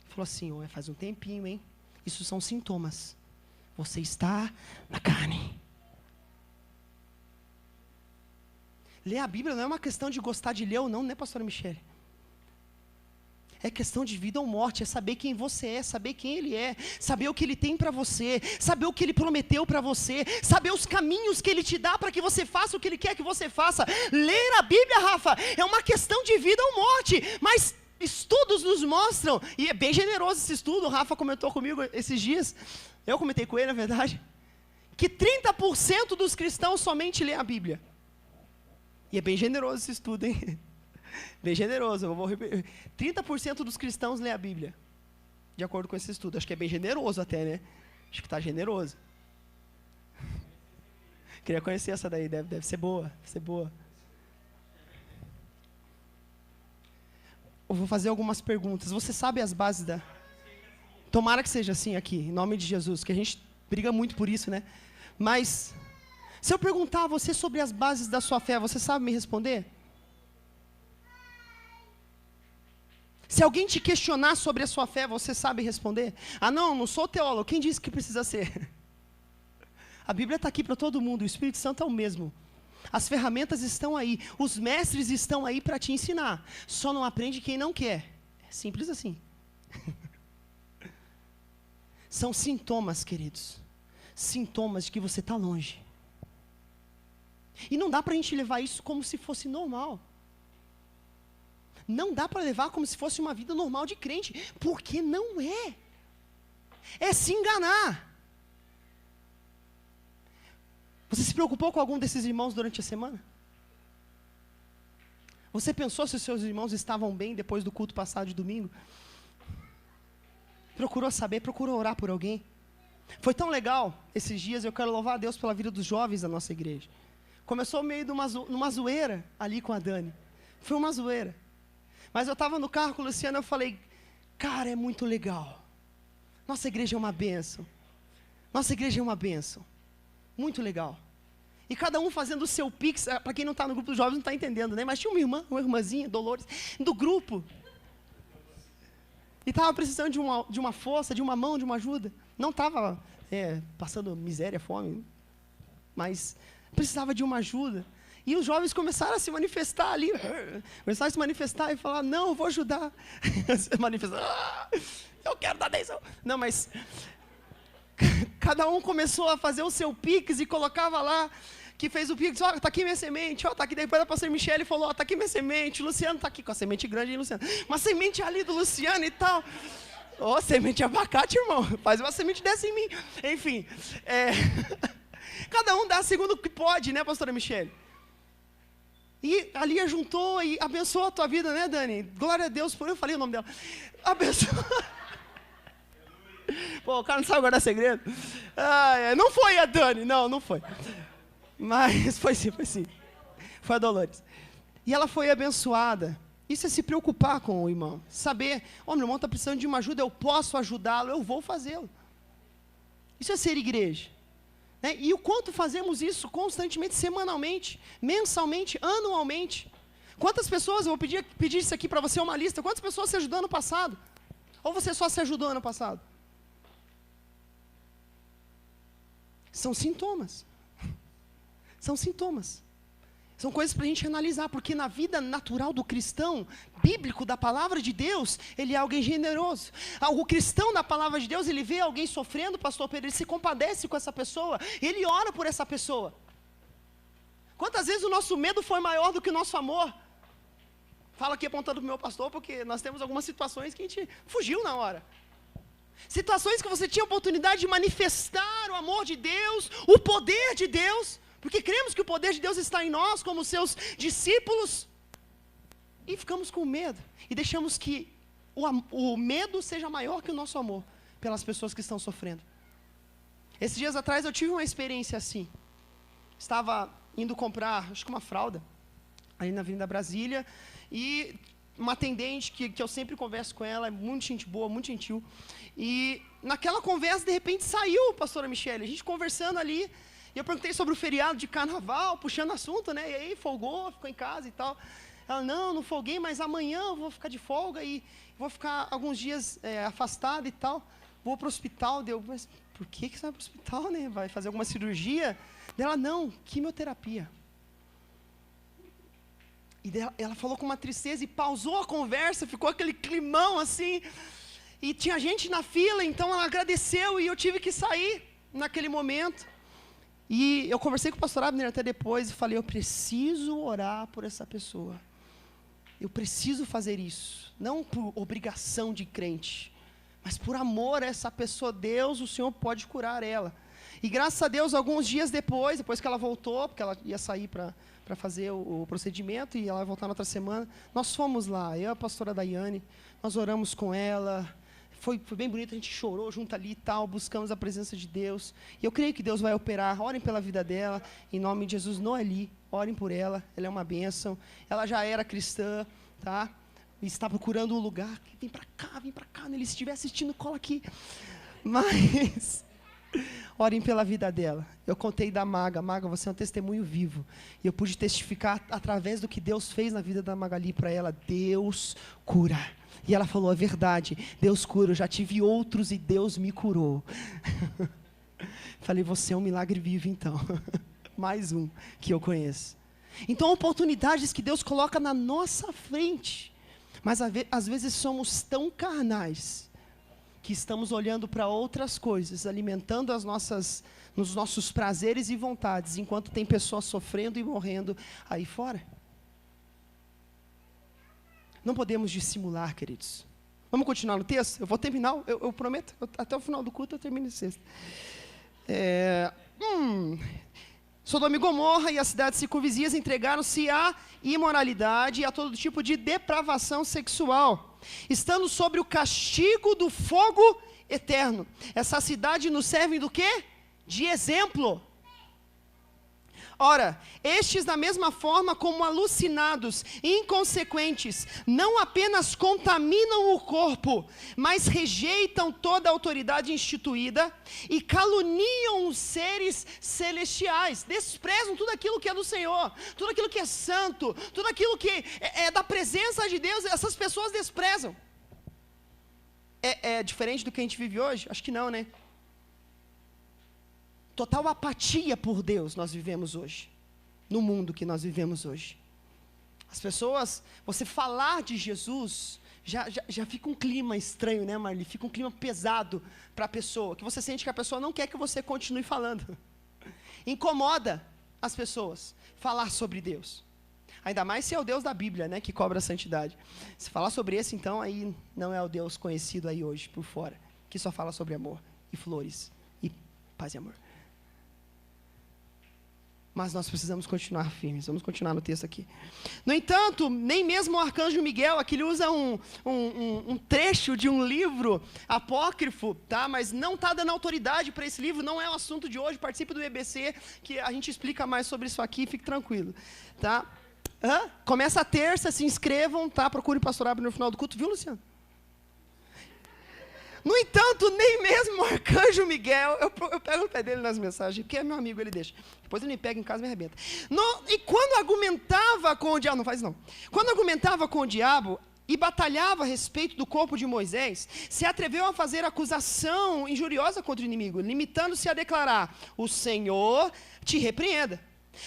falou assim, faz um tempinho, hein? Isso são sintomas. Você está na carne. Ler a Bíblia não é uma questão de gostar de ler ou não, né, pastora Michele? É questão de vida ou morte, é saber quem você é, saber quem Ele é, saber o que Ele tem para você, saber o que Ele prometeu para você, saber os caminhos que Ele te dá para que você faça o que Ele quer que você faça. Ler a Bíblia, Rafa, é uma questão de vida ou morte, mas estudos nos mostram, e é bem generoso esse estudo, o Rafa comentou comigo esses dias, eu comentei com ele, na verdade, que 30% dos cristãos somente lê a Bíblia. E é bem generoso esse estudo, hein? Bem generoso, eu vou repetir. 30% dos cristãos lê a Bíblia, de acordo com esse estudo. Acho que é bem generoso até, né? Acho que está generoso. Queria conhecer essa daí, deve ser boa, deve ser boa. Eu vou fazer algumas perguntas. Você sabe as bases da... Tomara que seja assim aqui, em nome de Jesus, que a gente briga muito por isso, né? Mas, se eu perguntar a você sobre as bases da sua fé, você sabe me responder? Se alguém te questionar sobre a sua fé, você sabe responder? Ah, não sou teólogo. Quem disse que precisa ser? A Bíblia está aqui para todo mundo, o Espírito Santo é o mesmo. As ferramentas estão aí, os mestres estão aí para te ensinar. Só não aprende quem não quer. É simples assim. São sintomas, queridos. Sintomas de que você está longe. E não dá para a gente levar isso como se fosse normal. Não dá para levar como se fosse uma vida normal de crente, porque não é. É se enganar. Você se preocupou com algum desses irmãos durante a semana? Você pensou se os seus irmãos estavam bem depois do culto passado de domingo? Procurou saber, procurou orar por alguém? Foi tão legal esses dias, eu quero louvar a Deus pela vida dos jovens da nossa igreja. Começou meio de uma zoeira ali com a Dani. Foi uma zoeira. Mas eu estava no carro com o Luciano e eu falei, cara, é muito legal. Nossa igreja é uma bênção. Nossa igreja é uma bênção. Muito legal. E cada um fazendo o seu pix, para quem não está no grupo dos jovens não está entendendo, né? Mas tinha uma irmãzinha, Dolores, do grupo. E estava precisando de uma força, de uma mão, de uma ajuda. Não estava passando miséria, fome, mas precisava de uma ajuda. E os jovens começaram a se manifestar ali, começaram a se manifestar e falar, não, eu vou ajudar. Se manifestar, eu quero dar atenção. Não, mas cada um começou a fazer o seu pix e colocava lá, que fez o pix, ó, tá aqui minha semente, ó, tá aqui, depois a pastora Michele falou, ó, tá aqui minha semente, o Luciano tá aqui com a semente grande, hein, Luciano? Uma semente ali do Luciano e tal. Ó, semente de abacate, irmão, faz uma semente dessa em mim. Enfim, cada um dá segundo o que pode, né, pastora Michele? E a Lia juntou e abençoou a tua vida, né, Dani? Glória a Deus, eu falei o nome dela. Abençoou. Pô, o cara não sabe guardar segredo. Não foi a Dani, não foi. Mas foi sim. Foi a Dolores. E ela foi abençoada. Isso é se preocupar com o irmão. Saber, meu irmão está precisando de uma ajuda, eu posso ajudá-lo, eu vou fazê-lo. Isso é ser igreja. Né? E o quanto fazemos isso constantemente, semanalmente, mensalmente, anualmente. Quantas pessoas, eu vou pedir isso aqui para você, uma lista, quantas pessoas se ajudou ano passado? Ou você só se ajudou ano passado? São sintomas. São sintomas. São coisas para a gente analisar, porque na vida natural do cristão, bíblico, da palavra de Deus, ele é alguém generoso. O cristão da palavra de Deus, ele vê alguém sofrendo, pastor Pedro, ele se compadece com essa pessoa, ele ora por essa pessoa. Quantas vezes o nosso medo foi maior do que o nosso amor? Falo aqui apontando para o meu pastor, porque nós temos algumas situações que a gente fugiu na hora. Situações que você tinha oportunidade de manifestar o amor de Deus, o poder de Deus, porque cremos que o poder de Deus está em nós, como seus discípulos, e ficamos com medo, e deixamos que o medo seja maior que o nosso amor, pelas pessoas que estão sofrendo. Esses dias atrás eu tive uma experiência assim, estava indo comprar, acho que uma fralda, ali na Avenida Brasília, e uma atendente que eu sempre converso com ela, é muito gente boa, muito gentil, e naquela conversa, de repente, saiu a pastora Michele, a gente conversando ali, e eu perguntei sobre o feriado de carnaval, puxando assunto, né? E aí, folgou, ficou em casa e tal. Ela, não folguei, mas amanhã eu vou ficar de folga e vou ficar alguns dias afastada e tal. Vou para o hospital. Mas por que você vai para o hospital, né? Vai fazer alguma cirurgia? Ela, não, quimioterapia. E ela falou com uma tristeza e pausou a conversa, ficou aquele climão assim. E tinha gente na fila, então ela agradeceu e eu tive que sair naquele momento. E eu conversei com o pastor Abner até depois e falei, eu preciso orar por essa pessoa. Eu preciso fazer isso. Não por obrigação de crente, mas por amor a essa pessoa. Deus, o Senhor pode curar ela. E graças a Deus, alguns dias depois que ela voltou, porque ela ia sair para fazer o procedimento e ela ia voltar na outra semana, nós fomos lá, eu e a pastora Daiane, nós oramos com ela. Foi bem bonito, a gente chorou junto ali e tal, buscamos a presença de Deus. E eu creio que Deus vai operar, orem pela vida dela, em nome de Jesus, Noeli, orem por ela, ela é uma bênção. Ela já era cristã, tá? E está procurando um lugar, vem para cá, ele estiver assistindo, cola aqui. Mas, orem pela vida dela. Eu contei da Maga, você é um testemunho vivo. E eu pude testificar através do que Deus fez na vida da Magali para ela, Deus cura. E ela falou, é verdade, Deus cura, eu já tive outros e Deus me curou. Falei, você é um milagre vivo então. Mais um que eu conheço. Então, oportunidades que Deus coloca na nossa frente. Mas às vezes somos tão carnais, que estamos olhando para outras coisas, alimentando nos nossos prazeres e vontades, enquanto tem pessoas sofrendo e morrendo aí fora. Não podemos dissimular, queridos. Vamos continuar no texto? Eu vou terminar, eu prometo, até o final do culto eu termino esse texto. Sodoma e Gomorra e as cidades circunvizinhas entregaram-se à imoralidade e a todo tipo de depravação sexual, estando sobre o castigo do fogo eterno. Essa cidade nos serve do quê? De exemplo. Ora, estes da mesma forma como alucinados, inconsequentes, não apenas contaminam o corpo, mas rejeitam toda a autoridade instituída e caluniam os seres celestiais, desprezam tudo aquilo que é do Senhor, tudo aquilo que é santo, tudo aquilo que é da presença de Deus, essas pessoas desprezam. É diferente do que a gente vive hoje? Acho que não, né? Total apatia por Deus nós vivemos hoje, no mundo que nós vivemos hoje. As pessoas, você falar de Jesus, já fica um clima estranho, né, Marli? Fica um clima pesado para a pessoa, que você sente que a pessoa não quer que você continue falando. Incomoda as pessoas falar sobre Deus. Ainda mais se é o Deus da Bíblia, né, que cobra a santidade. Se falar sobre esse, então, aí não é o Deus conhecido aí hoje, por fora, que só fala sobre amor e flores e paz e amor. Mas nós precisamos continuar firmes. Vamos continuar no texto aqui. No entanto, nem mesmo o arcanjo Miguel, aqui ele usa um trecho de um livro apócrifo, tá? Mas não está dando autoridade para esse livro, não é o assunto de hoje. Participe do EBC, que a gente explica mais sobre isso aqui, fique tranquilo. Tá? Começa a terça, se inscrevam, tá? Procure o pastor Abner no final do culto, viu, Luciano? No entanto, nem mesmo o arcanjo Miguel, eu pego no pé dele nas mensagens, porque é meu amigo, ele deixa. Depois ele me pega em casa e me arrebenta. E quando argumentava com o diabo, não faz não. Quando argumentava com o diabo e batalhava a respeito do corpo de Moisés, se atreveu a fazer acusação injuriosa contra o inimigo, limitando-se a declarar, o Senhor te repreenda.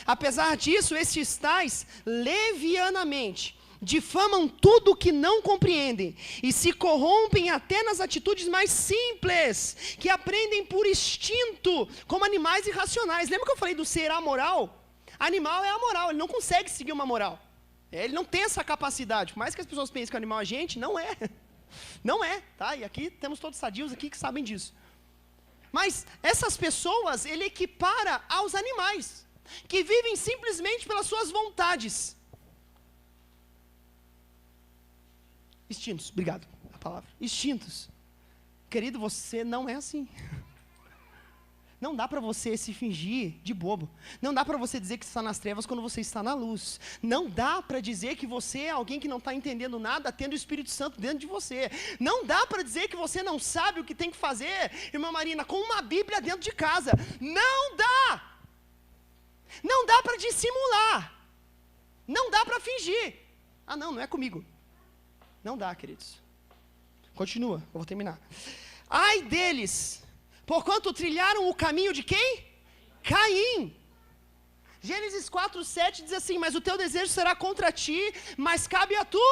Apesar disso, estes tais levianamente difamam tudo o que não compreendem e se corrompem até nas atitudes mais simples, que aprendem por instinto, como animais irracionais. Lembra que eu falei do ser amoral? Animal é amoral, ele não consegue seguir uma moral. Ele não tem essa capacidade. Por mais que as pessoas pensem que o animal é gente, não é. Não é, tá? E aqui temos todos sadios aqui que sabem disso. Mas essas pessoas, ele equipara aos animais, que vivem simplesmente pelas suas vontades. Instintos, obrigado, a palavra. Instintos. Querido, você não é assim. Não dá para você se fingir de bobo. Não dá para você dizer que está nas trevas quando você está na luz. Não dá para dizer que você é alguém que não está entendendo nada, tendo o Espírito Santo dentro de você. Não dá para dizer que você não sabe o que tem que fazer, irmã Marina, com uma Bíblia dentro de casa. Não dá. Não dá para dissimular. Não dá para fingir. Ah, não é comigo. Não dá, queridos. Continua, eu vou terminar. Ai deles, porquanto trilharam o caminho de quem? Caim. Gênesis 4:7 diz assim: mas o teu desejo será contra ti, mas cabe a tu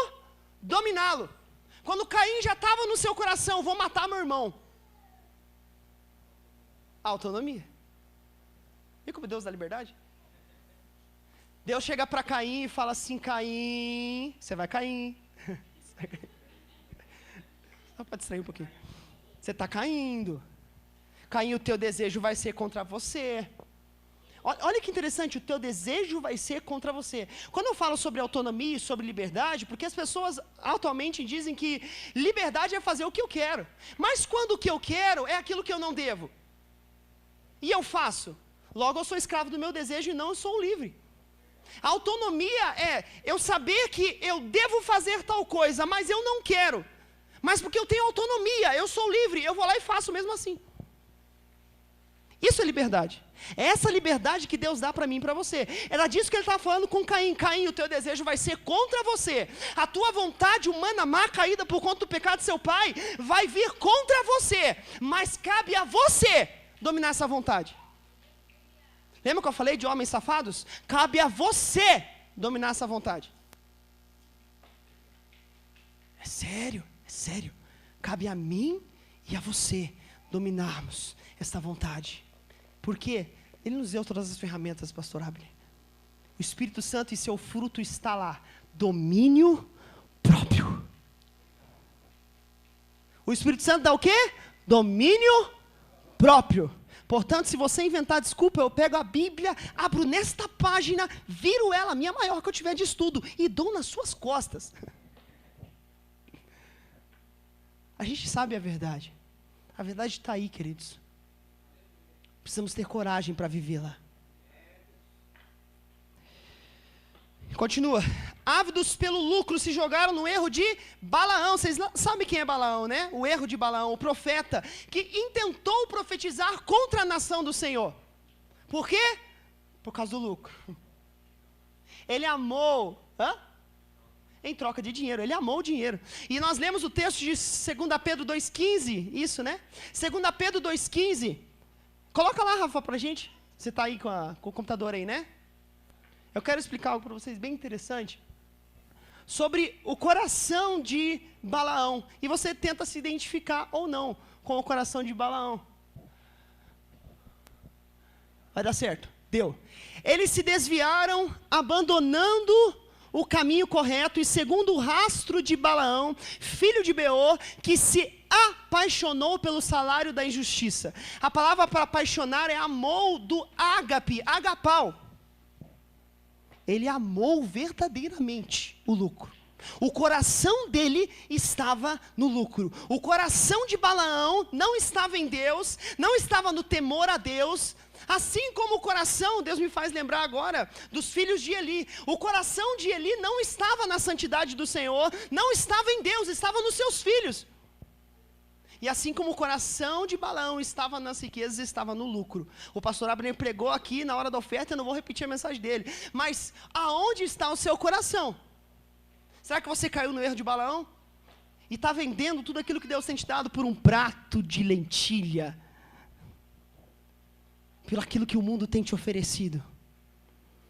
dominá-lo. Quando Caim já estava no seu coração, vou matar meu irmão. Autonomia. Viu como Deus dá liberdade? Deus chega para Caim e fala assim: Caim, você vai cair. Só para distrair um pouquinho. Você está caindo. Caim, o teu desejo vai ser contra você. Olha que interessante, o teu desejo vai ser contra você. Quando eu falo sobre autonomia e sobre liberdade, porque as pessoas atualmente dizem que liberdade é fazer o que eu quero. Mas quando o que eu quero é aquilo que eu não devo, e eu faço, logo eu sou escravo do meu desejo e não sou livre. A autonomia é eu saber que eu devo fazer tal coisa, mas eu não quero. Mas porque eu tenho autonomia, eu sou livre, eu vou lá e faço mesmo assim. Isso é liberdade. É essa liberdade que Deus dá para mim e para você. Era disso que ele estava falando com Caim. Caim, o teu desejo vai ser contra você. A tua vontade humana má, caída por conta do pecado de seu pai, vai vir contra você. Mas cabe a você dominar essa vontade. Lembra que eu falei de homens safados? Cabe a você dominar essa vontade. É sério, é sério. Cabe a mim e a você dominarmos essa vontade. Por quê? Ele nos deu todas as ferramentas, pastor Abner. O Espírito Santo e seu fruto está lá. Domínio próprio. O Espírito Santo dá o quê? Domínio próprio. Portanto, se você inventar desculpa, eu pego a Bíblia, abro nesta página, viro ela, a minha maior que eu tiver de estudo, e dou nas suas costas. A gente sabe a verdade. A verdade está aí, queridos. Precisamos ter coragem para vivê-la. Continua. Ávidos pelo lucro se jogaram no erro de Balaão. Vocês sabem quem é Balaão, né? O erro de Balaão, o profeta, que intentou profetizar contra a nação do Senhor. Por quê? Por causa do lucro. Ele amou, em troca de dinheiro, ele amou o dinheiro. E nós lemos o texto de 2 Pedro 2,15, isso, né? 2 Pedro 2,15. Coloca lá, Rafa, pra gente. Você está aí com o computador aí, né? Eu quero explicar algo para vocês bem interessante sobre o coração de Balaão. E você tenta se identificar ou não com o coração de Balaão. Vai dar certo? Deu. Eles se desviaram, abandonando o caminho correto, e segundo o rastro de Balaão, filho de Beor, que se apaixonou pelo salário da injustiça. A palavra para apaixonar é amou do ágape, agapau. Ele amou verdadeiramente o lucro. O coração dele estava no lucro. O coração de Balaão não estava em Deus, não estava no temor a Deus. Assim como o coração, Deus me faz lembrar agora, dos filhos de Eli. O coração de Eli não estava na santidade do Senhor, não estava em Deus, estava nos seus filhos. E assim como o coração de Balaão estava nas riquezas, estava no lucro. O pastor Abner pregou aqui na hora da oferta, eu não vou repetir a mensagem dele. Mas aonde está o seu coração? Será que você caiu no erro de Balaão? E está vendendo tudo aquilo que Deus tem te dado por um prato de lentilha? Pelo aquilo que o mundo tem te oferecido?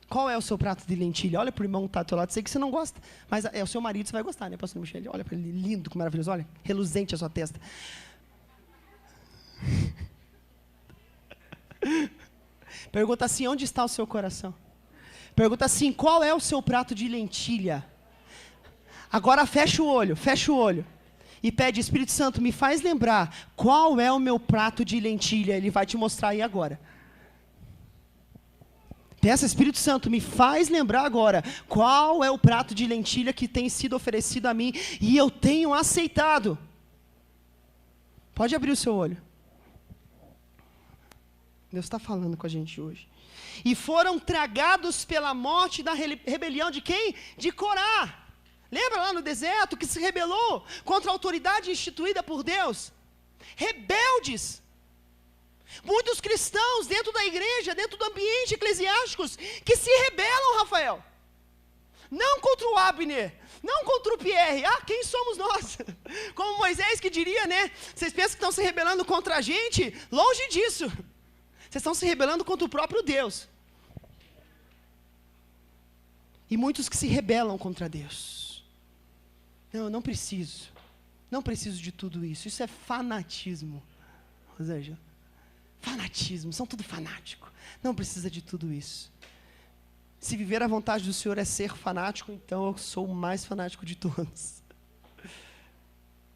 Qual é o seu prato de lentilha? Olha para o irmão que está ao teu lado. Sei que você não gosta, mas é o seu marido, você vai gostar, né, pastor Michele? Olha para ele, lindo, que maravilhoso. Olha, reluzente a sua testa. Pergunta assim, onde está o seu coração? Pergunta assim, qual é o seu prato de lentilha? Agora fecha o olho. E pede, Espírito Santo, me faz lembrar qual é o meu prato de lentilha. Ele vai te mostrar aí agora. Peça, Espírito Santo, me faz lembrar agora qual é o prato de lentilha que tem sido oferecido a mim e eu tenho aceitado. Pode abrir o seu olho. Deus está falando com a gente hoje. E foram tragados pela morte da rebelião de quem? De Corá. Lembra lá no deserto que se rebelou contra a autoridade instituída por Deus? Rebeldes. Muitos cristãos dentro da igreja, dentro do ambiente eclesiásticos, que se rebelam, Rafael. Não contra o Abner, não contra o Pierre. Ah, quem somos nós? Como Moisés que diria, né? Vocês pensam que estão se rebelando contra a gente? Longe disso. Vocês estão se rebelando contra o próprio Deus. E muitos que se rebelam contra Deus. Não, eu não preciso. Não preciso de tudo isso. Isso é fanatismo. Rosângela. Fanatismo, são tudo fanático. Não precisa de tudo isso. Se viver a vontade do Senhor é ser fanático, então eu sou o mais fanático de todos.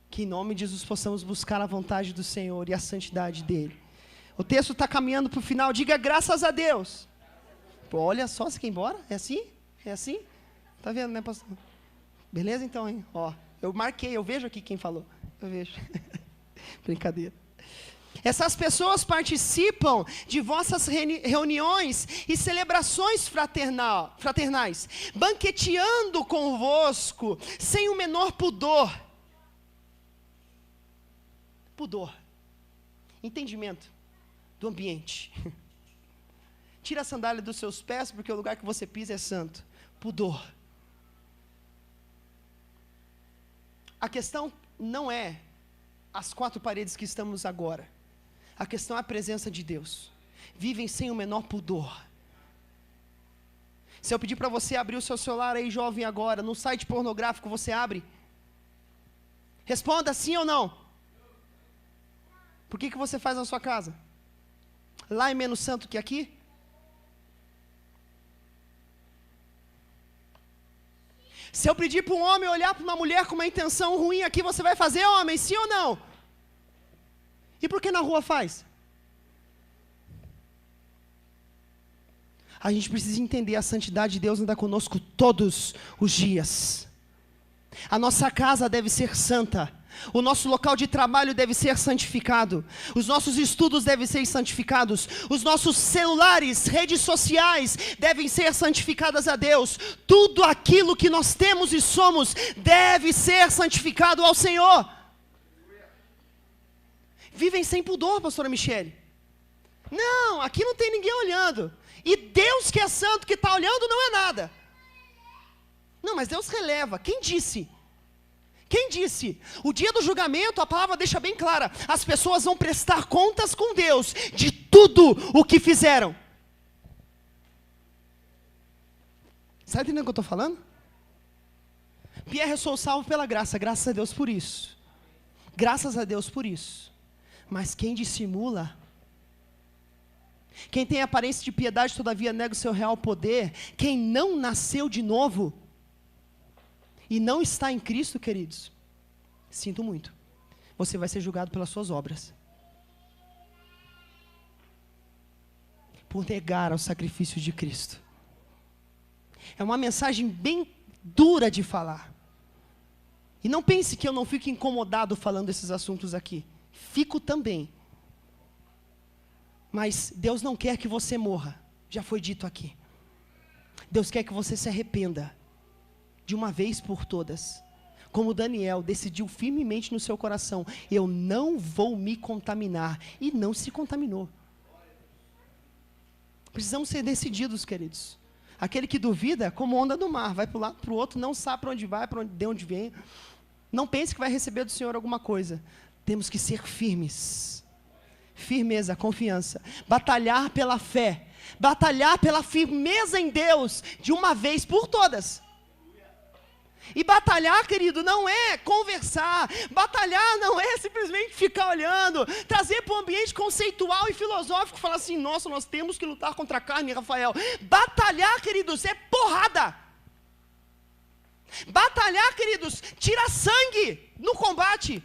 Que em nome de Jesus possamos buscar a vontade do Senhor e a santidade dEle. O texto está caminhando para o final, diga graças a Deus. Pô, olha só, você quer ir embora? É assim? É assim? Tá vendo, né, pastor? Beleza então, hein? Ó, eu marquei, eu vejo aqui quem falou. Eu vejo. Brincadeira. Essas pessoas participam de vossas reuniões e celebrações fraternais, banqueteando convosco, sem o menor pudor. Pudor. Entendimento do ambiente. Tira a sandália dos seus pés, porque o lugar que você pisa é santo. Pudor. A questão não é as quatro paredes que estamos agora. A questão é a presença de Deus. Vivem sem o menor pudor. Se eu pedir para você abrir o seu celular aí, jovem, agora, no site pornográfico, você abre? Responda sim ou não. Por que você faz na sua casa? Lá é menos santo que aqui? Se eu pedir para um homem olhar para uma mulher com uma intenção ruim aqui, você vai fazer, homem, sim ou não? E por que na rua faz? A gente precisa entender a santidade de Deus anda conosco todos os dias. A nossa casa deve ser santa. O nosso local de trabalho deve ser santificado. Os nossos estudos devem ser santificados. Os nossos celulares, redes sociais devem ser santificadas a Deus. Tudo aquilo que nós temos e somos deve ser santificado ao Senhor. Vivem sem pudor, pastora Michele. Não, aqui não tem ninguém olhando. E Deus que é santo, que está olhando, não é nada. Não, mas Deus releva. Quem disse? Quem disse? O dia do julgamento, a palavra deixa bem clara. As pessoas vão prestar contas com Deus de tudo o que fizeram. Está entendendo o que eu estou falando? Pierre, eu sou salvo pela graça. Graças a Deus por isso. Graças a Deus por isso. Mas quem dissimula, quem tem aparência de piedade, todavia nega o seu real poder, quem não nasceu de novo, e não está em Cristo, queridos, sinto muito, você vai ser julgado pelas suas obras, por negar o sacrifício de Cristo. É uma mensagem bem dura de falar, e não pense que eu não fico incomodado falando esses assuntos aqui. Fico também. Mas Deus não quer que você morra. Já foi dito aqui. Deus quer que você se arrependa. De uma vez por todas. Como Daniel decidiu firmemente no seu coração. Eu não vou me contaminar. E não se contaminou. Precisamos ser decididos, queridos. Aquele que duvida, como onda do mar. Vai para um lado, para o outro, não sabe para onde vai, de onde vem. Não pense que vai receber do Senhor alguma coisa. Temos que ser firmes. Firmeza, confiança. Batalhar pela fé. Batalhar pela firmeza em Deus, de uma vez por todas. E batalhar, querido, não é conversar. Batalhar não é simplesmente ficar olhando. Trazer para um ambiente conceitual e filosófico. Falar assim, nossa, nós temos que lutar contra a carne, Rafael. Batalhar, queridos, é porrada. Batalhar, queridos, tira sangue no combate.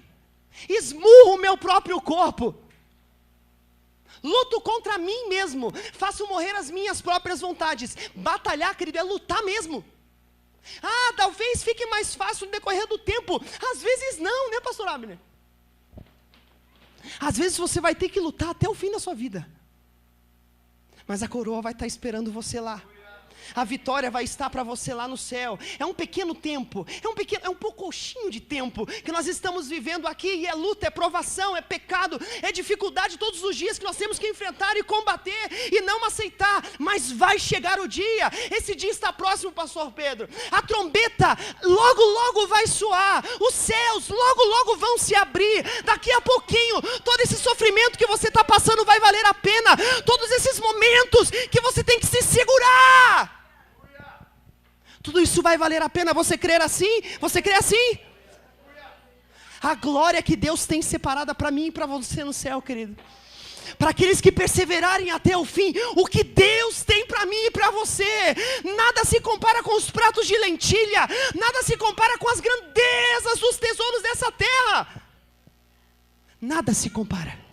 Esmurro o meu próprio corpo. Luto contra mim mesmo. Faço morrer as minhas próprias vontades. Batalhar, querido, é lutar mesmo. Ah, talvez fique mais fácil no decorrer do tempo. Às vezes não, né, pastor Abner? Às vezes você vai ter que lutar até o fim da sua vida. Mas a coroa vai estar esperando você lá. A vitória vai estar para você lá no céu. É um pequeno tempo, é um pouquinho de tempo que nós estamos vivendo aqui, e é luta, é provação, é pecado, é dificuldade todos os dias que nós temos que enfrentar e combater e não aceitar, mas vai chegar o dia. Esse dia está próximo, pastor Pedro. A trombeta logo logo vai soar, os céus logo logo vão se abrir. Daqui a pouquinho, todo esse sofrimento que você está passando vai valer a pena. Todos esses momentos que você tem que se segurar, tudo isso vai valer a pena. Você crer assim? Você crê assim? A glória que Deus tem separada para mim e para você no céu, querido. Para aqueles que perseverarem até o fim. O que Deus tem para mim e para você. Nada se compara com os pratos de lentilha. Nada se compara com as grandezas dos tesouros dessa terra. Nada se compara.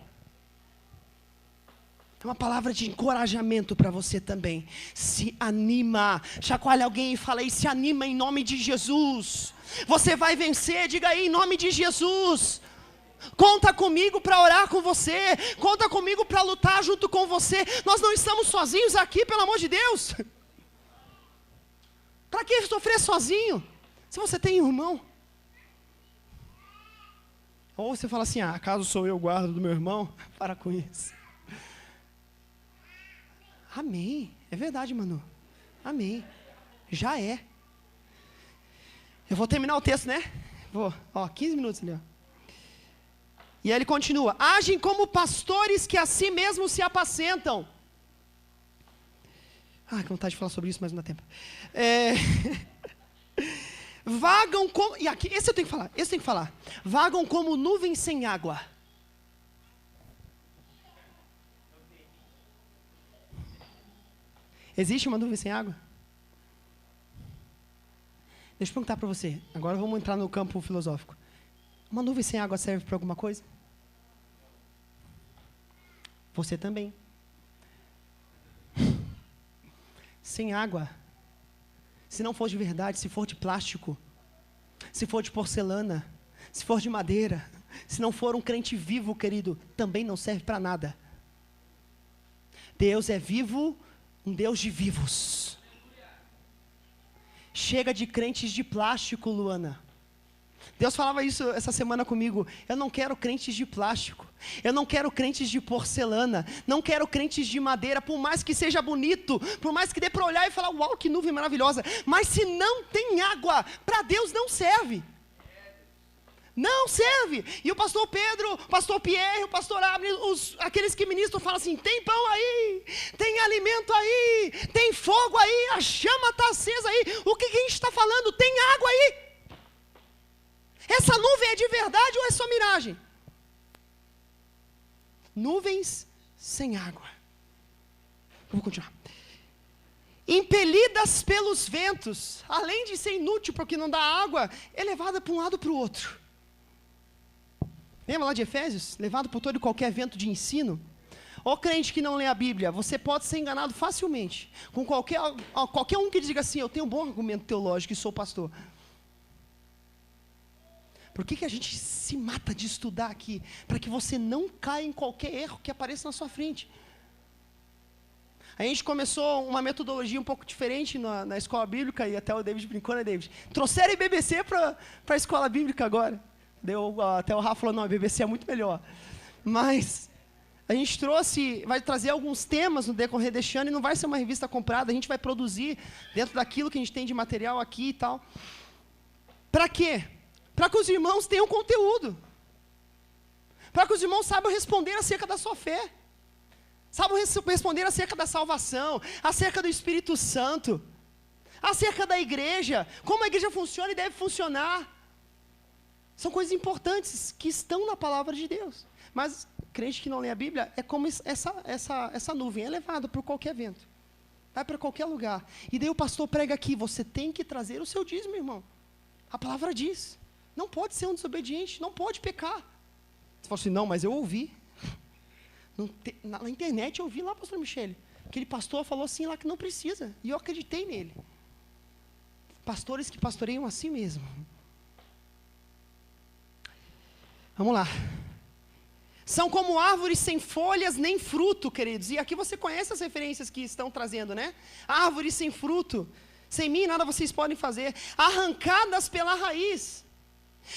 É uma palavra de encorajamento para você também. Se anima. Chacoalha alguém e fala aí, se anima em nome de Jesus. Você vai vencer, diga aí, em nome de Jesus. Conta comigo para orar com você. Conta comigo para lutar junto com você. Nós não estamos sozinhos aqui, pelo amor de Deus. Para que sofrer sozinho? Se você tem um irmão. Ou você fala assim, acaso sou eu guarda do meu irmão? Para com isso. Amém. É verdade, Manu. Amém. Já é. Eu vou terminar o texto, né? Vou. 15 minutos ali, ó. E aí ele continua. Agem como pastores que a si mesmos se apacentam. Que vontade de falar sobre isso, mas não dá tempo. Vagam como... E aqui, esse eu tenho que falar. Vagam como nuvens sem água. Existe uma nuvem sem água? Deixa eu perguntar para você. Agora vamos entrar no campo filosófico. Uma nuvem sem água serve para alguma coisa? Você também. Sem água, se não for de verdade, se for de plástico, se for de porcelana, se for de madeira, se não for um crente vivo, querido, também não serve para nada. Deus é vivo, um Deus de vivos. Chega de crentes de plástico, Luana. Deus falava isso essa semana comigo. Eu não quero crentes de plástico. Eu não quero crentes de porcelana. Não quero crentes de madeira. Por mais que seja bonito, por mais que dê para olhar e falar, uau, que nuvem maravilhosa. Mas se não tem água, para Deus não serve. Não serve. E o pastor Pedro, o pastor Pierre, o pastor Abner, aqueles que ministram falam assim, tem pão aí, tem alimento aí, tem fogo aí, a chama está acesa aí. O que a gente está falando? Tem água aí. Essa nuvem é de verdade ou é só miragem? Nuvens sem água. Eu vou continuar. Impelidas pelos ventos, além de ser inútil porque não dá água, é levada para um lado para o outro. Lembra lá de Efésios? Levado por todo e qualquer vento de ensino. Ô crente que não lê a Bíblia, você pode ser enganado facilmente. Com qualquer um que diga assim, eu tenho um bom argumento teológico e sou pastor. Por que a gente se mata de estudar aqui? Para que você não caia em qualquer erro que apareça na sua frente. A gente começou uma metodologia um pouco diferente na escola bíblica, e até o David brincou, né, David? Trouxeram a BBC para a escola bíblica agora. Até o Rafa falou, não, a BBC é muito melhor. Mas a gente vai trazer alguns temas no decorrer deste ano, e não vai ser uma revista comprada, a gente vai produzir dentro daquilo que a gente tem de material aqui e tal. Para quê? Para que os irmãos tenham conteúdo. Para que os irmãos saibam responder acerca da sua fé. Sabem responder acerca da salvação, acerca do Espírito Santo, acerca da igreja, como a igreja funciona e deve funcionar. São coisas importantes que estão na palavra de Deus. Mas crente que não lê a Bíblia é como essa nuvem, é levada por qualquer vento. Vai para qualquer lugar. E daí o pastor prega aqui, você tem que trazer o seu dízimo, irmão. A palavra diz. Não pode ser um desobediente, não pode pecar. Você fala assim, não, mas eu ouvi. Na internet eu ouvi lá, pastor Michele. Aquele pastor falou assim lá que não precisa. E eu acreditei nele. Pastores que pastoreiam assim mesmo. Vamos lá. São como árvores sem folhas nem fruto, queridos. E aqui você conhece as referências que estão trazendo, né? Árvores sem fruto. Sem mim nada vocês podem fazer. Arrancadas pela raiz.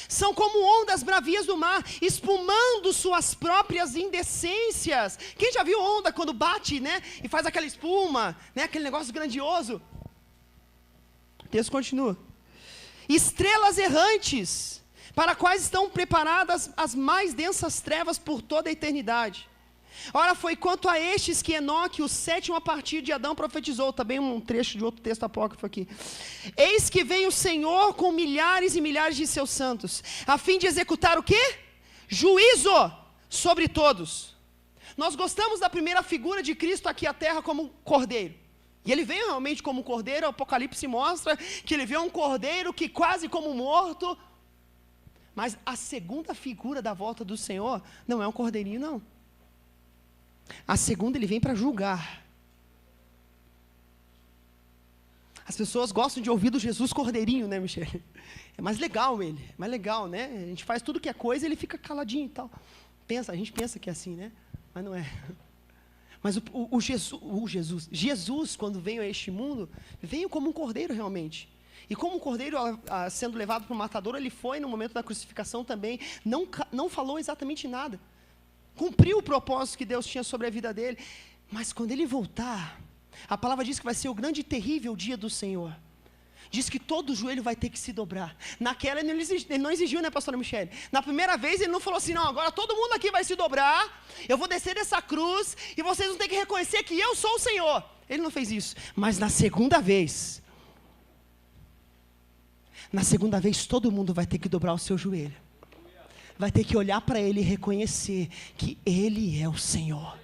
São como ondas bravias do mar, espumando suas próprias indecências. Quem já viu onda quando bate, né? E faz aquela espuma, né? Aquele negócio grandioso. O texto continua. Estrelas errantes, para quais estão preparadas as mais densas trevas por toda a eternidade. Ora, foi quanto a estes que Enoque, o sétimo a partir de Adão, profetizou. Também um trecho de outro texto apócrifo aqui. Eis que vem o Senhor com milhares e milhares de seus santos, a fim de executar o quê? Juízo sobre todos. Nós gostamos da primeira figura de Cristo aqui à terra como cordeiro. E ele veio realmente como cordeiro. O Apocalipse mostra que ele veio um cordeiro que quase como morto. Mas a segunda figura da volta do Senhor não é um cordeirinho, não. A segunda, ele vem para julgar. As pessoas gostam de ouvir do Jesus cordeirinho, né, Michele? É mais legal ele, é mais legal, né? A gente faz tudo que é coisa, ele fica caladinho e tal. A gente pensa que é assim, né? Mas não é. Mas Jesus, quando veio a este mundo, veio como um cordeiro realmente. E como um cordeiro sendo levado para o matador, ele foi no momento da crucificação também, não falou exatamente nada. Cumpriu o propósito que Deus tinha sobre a vida dele. Mas quando ele voltar, a palavra diz que vai ser o grande e terrível dia do Senhor. Diz que todo joelho vai ter que se dobrar. Naquela ele não exigiu, né, pastora Michele? Na primeira vez ele não falou assim, não, agora todo mundo aqui vai se dobrar, eu vou descer dessa cruz e vocês vão ter que reconhecer que eu sou o Senhor. Ele não fez isso. Mas na segunda vez todo mundo vai ter que dobrar o seu joelho. Vai ter que olhar para ele e reconhecer que ele é o Senhor.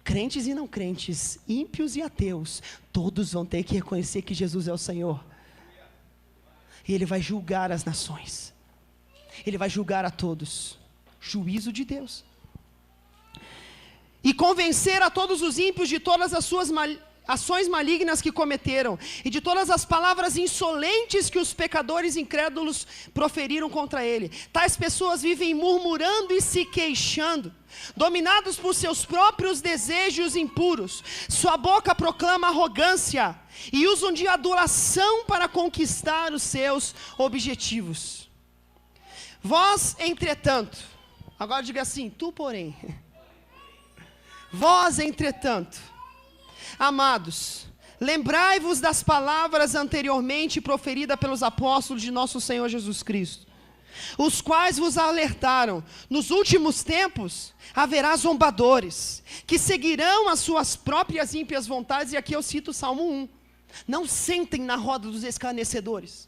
Crentes e não crentes, ímpios e ateus, todos vão ter que reconhecer que Jesus é o Senhor. E ele vai julgar as nações. Ele vai julgar a todos. Juízo de Deus. E convencer a todos os ímpios de todas as suas ações malignas que cometeram, e de todas as palavras insolentes que os pecadores incrédulos proferiram contra ele. Tais pessoas vivem murmurando e se queixando, dominados por seus próprios desejos impuros. Sua boca proclama arrogância, e usam de adulação para conquistar os seus objetivos. Vós, entretanto, agora diga assim, tu porém, vós, entretanto, amados, lembrai-vos das palavras anteriormente proferidas pelos apóstolos de nosso Senhor Jesus Cristo, os quais vos alertaram: nos últimos tempos haverá zombadores, que seguirão as suas próprias ímpias vontades. E aqui eu cito o Salmo 1. Não sentem na roda dos escarnecedores.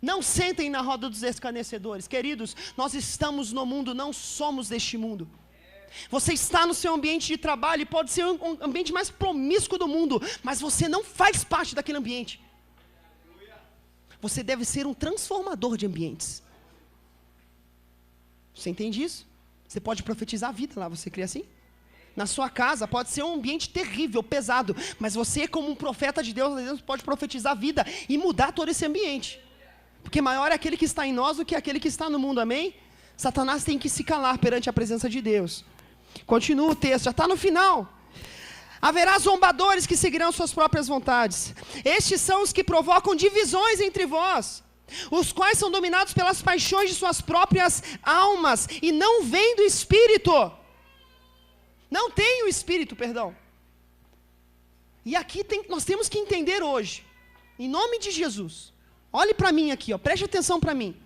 Não sentem na roda dos escarnecedores. Queridos, nós estamos no mundo, não somos deste mundo. Você está no seu ambiente de trabalho, pode ser um ambiente mais promíscuo do mundo, mas você não faz parte daquele ambiente. Você deve ser um transformador de ambientes. Você entende isso? Você pode profetizar a vida lá, você crê assim? Na sua casa pode ser um ambiente terrível, pesado, mas você, como um profeta de Deus, pode profetizar a vida e mudar todo esse ambiente. Porque maior é aquele que está em nós do que aquele que está no mundo, amém? Satanás tem que se calar perante a presença de Deus. Continua o texto, já está no final. Haverá zombadores que seguirão suas próprias vontades. Estes são os que provocam divisões entre vós, os quais são dominados pelas paixões de suas próprias almas, e não vêm do Espírito. Não tem o Espírito, perdão. E aqui nós temos que entender hoje, em nome de Jesus, olhe para mim aqui, preste atenção para mim.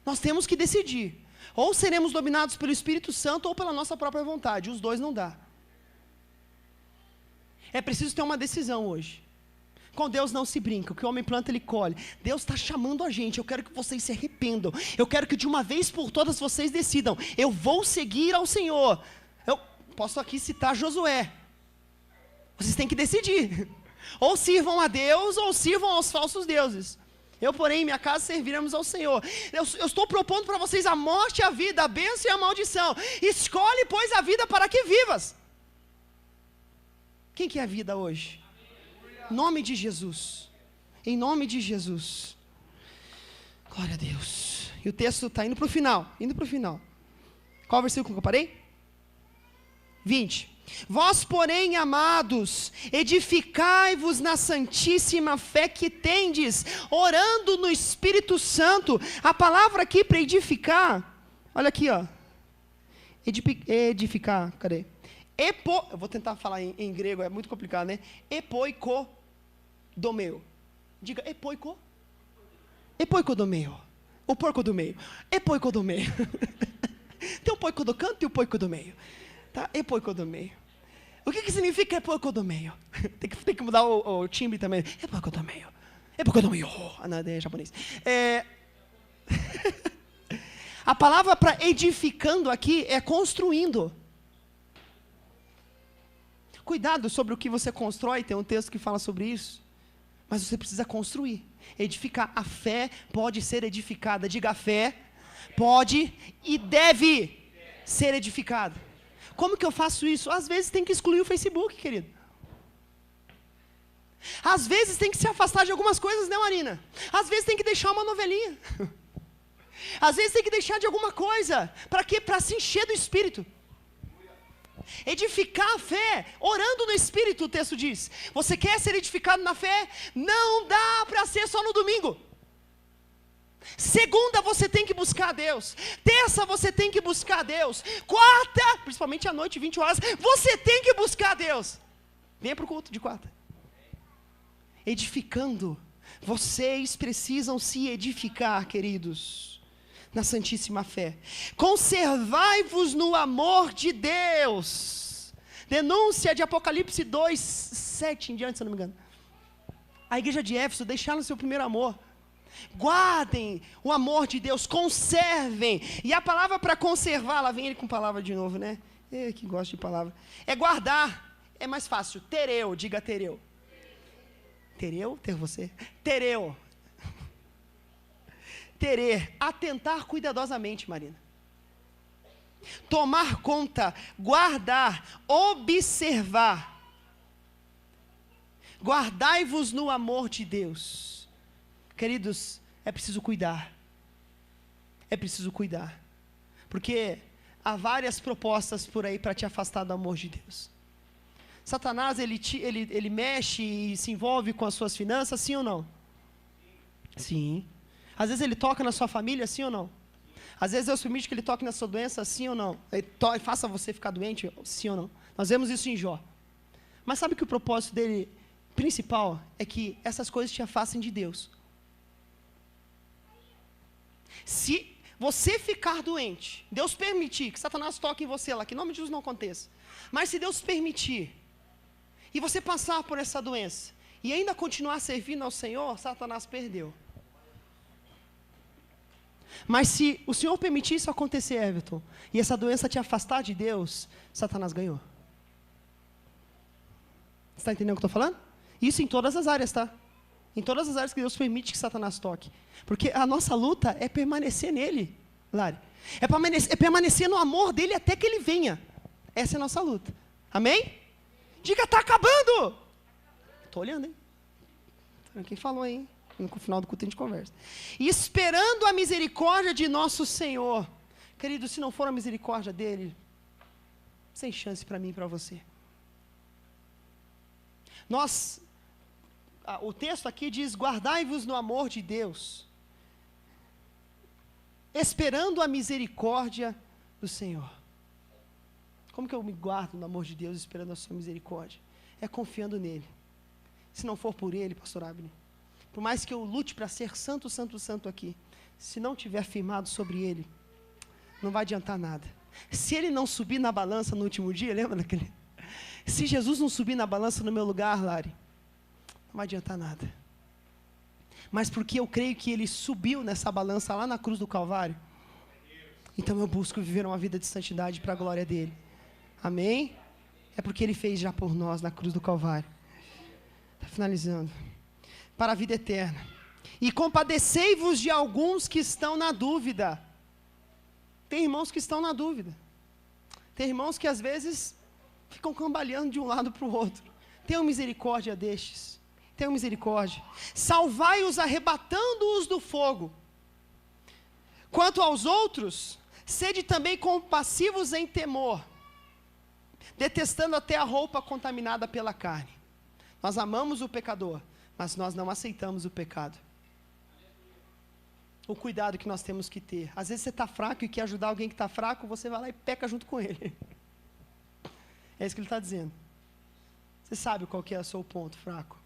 Nós temos que decidir Ou seremos dominados pelo Espírito Santo ou pela nossa própria vontade. Os dois não dá. É preciso ter uma decisão hoje. Com Deus não se brinca. O que o homem planta, ele colhe. Deus está chamando a gente. Eu quero que vocês se arrependam. Eu quero que de uma vez por todas vocês decidam. Eu vou seguir ao Senhor. Eu posso aqui citar Josué. Vocês têm que decidir. Ou sirvam a Deus ou sirvam aos falsos deuses. Eu, porém, em minha casa serviremos ao Senhor. Eu estou propondo para vocês a morte e a vida, a bênção e a maldição. Escolhe, pois, a vida para que vivas. Quem que é a vida hoje? Em nome de Jesus. Em nome de Jesus. Glória a Deus. E o texto está indo para o final. Indo para o final. Qual versículo que eu parei? 20. Vós, porém, amados, edificai-vos na santíssima fé que tendes, orando no Espírito Santo. A palavra aqui para edificar, olha aqui, ó. Edificar, cadê? Eu vou tentar falar em grego, é muito complicado, né? Epoicodomeo. Diga, epoicodomeo. O porco do meio. Epoicodomeo. Tem o porco do canto e o porco do meio. Tá? Epoicodomeo. O que significa epoicodomeo? Tem que mudar o timbre também. Epoicodomeo. Epoicodomeo. Não, é japonês. A palavra para edificando aqui é construindo. Cuidado sobre o que você constrói, tem um texto que fala sobre isso. Mas você precisa construir, edificar. A fé pode ser edificada. Diga, a fé pode e deve ser edificada. Como que eu faço isso? Às vezes tem que excluir o Facebook, querido. Às vezes tem que se afastar de algumas coisas, né, Marina? Às vezes tem que deixar uma novelinha. Às vezes tem que deixar de alguma coisa. Para quê? Para se encher do Espírito. Edificar a fé, orando no Espírito, o texto diz. Você quer ser edificado na fé? Não dá para ser só no domingo. Segunda, você tem que buscar a Deus. Terça, você tem que buscar a Deus. Quarta, principalmente à noite, 20 horas, você tem que buscar a Deus. Venha para o culto de quarta. Edificando. Vocês precisam se edificar, queridos, na santíssima fé. Conservai-vos no amor de Deus. Denúncia de Apocalipse 2, 7 em diante, se eu não me engano. A igreja de Éfeso, deixaram o seu primeiro amor. Guardem o amor de Deus, conservem. E a palavra para conservar, lá vem ele com palavra de novo, né? Que gosto de palavra. É guardar, é mais fácil. Tereu, diga tereu. Tereu? Ter você? Tereu. Terer, atentar cuidadosamente, Marina. Tomar conta, guardar, observar. Guardai-vos no amor de Deus. Queridos, é preciso cuidar. É preciso cuidar. Porque há várias propostas por aí para te afastar do amor de Deus. Satanás, ele mexe e se envolve com as suas finanças, sim ou não? Sim. Às vezes ele toca na sua família, sim ou não? Às vezes Deus permite que ele toque na sua doença, sim ou não? Ele faça você ficar doente, sim ou não? Nós vemos isso em Jó. Mas sabe que o propósito dele principal é que essas coisas te afastem de Deus. Se você ficar doente, Deus permitir que Satanás toque em você lá, que em nome de Jesus não aconteça. Mas se Deus permitir, e você passar por essa doença, e ainda continuar servindo ao Senhor, Satanás perdeu. Mas se o Senhor permitir isso acontecer, Everton, e essa doença te afastar de Deus, Satanás ganhou. Você está entendendo o que eu estou falando? Isso em todas as áreas, tá? Em todas as áreas que Deus permite que Satanás toque. Porque a nossa luta é permanecer nele, Lari. É permanecer no amor dele até que ele venha. Essa é a nossa luta. Amém? Diga, está acabando. Estou olhando, hein? Quem falou, hein? No final do culto a gente conversa. E esperando a misericórdia de nosso Senhor. Querido, se não for a misericórdia dele, sem chance para mim e para você. O texto aqui diz, guardai-vos no amor de Deus, esperando a misericórdia do Senhor. Como que eu me guardo no amor de Deus, esperando a sua misericórdia? É confiando nele. Se não for por ele, pastor Abner, por mais que eu lute para ser santo, santo, santo aqui, se não tiver firmado sobre ele, não vai adiantar nada. Se ele não subir na balança no último dia, lembra daquele? Se Jesus não subir na balança no meu lugar, Lari, não vai adiantar nada. Mas porque eu creio que ele subiu nessa balança lá na cruz do Calvário, então eu busco viver uma vida de santidade para a glória dele. Amém? É porque ele fez já por nós na cruz do Calvário. Está finalizando. Para a vida eterna. E compadecei-vos de alguns que estão na dúvida. Tem irmãos que estão na dúvida. Tem irmãos que às vezes ficam cambaleando de um lado para o outro. Tenham misericórdia destes. Tenham misericórdia. Salvai-os arrebatando-os do fogo. Quanto aos outros, sede também compassivos em temor, detestando até a roupa contaminada pela carne. Nós amamos o pecador, mas nós não aceitamos o pecado. O cuidado que nós temos que ter. Às vezes você está fraco e quer ajudar alguém que está fraco, você vai lá e peca junto com ele. É isso que ele está dizendo. Você sabe qual que é o seu ponto fraco.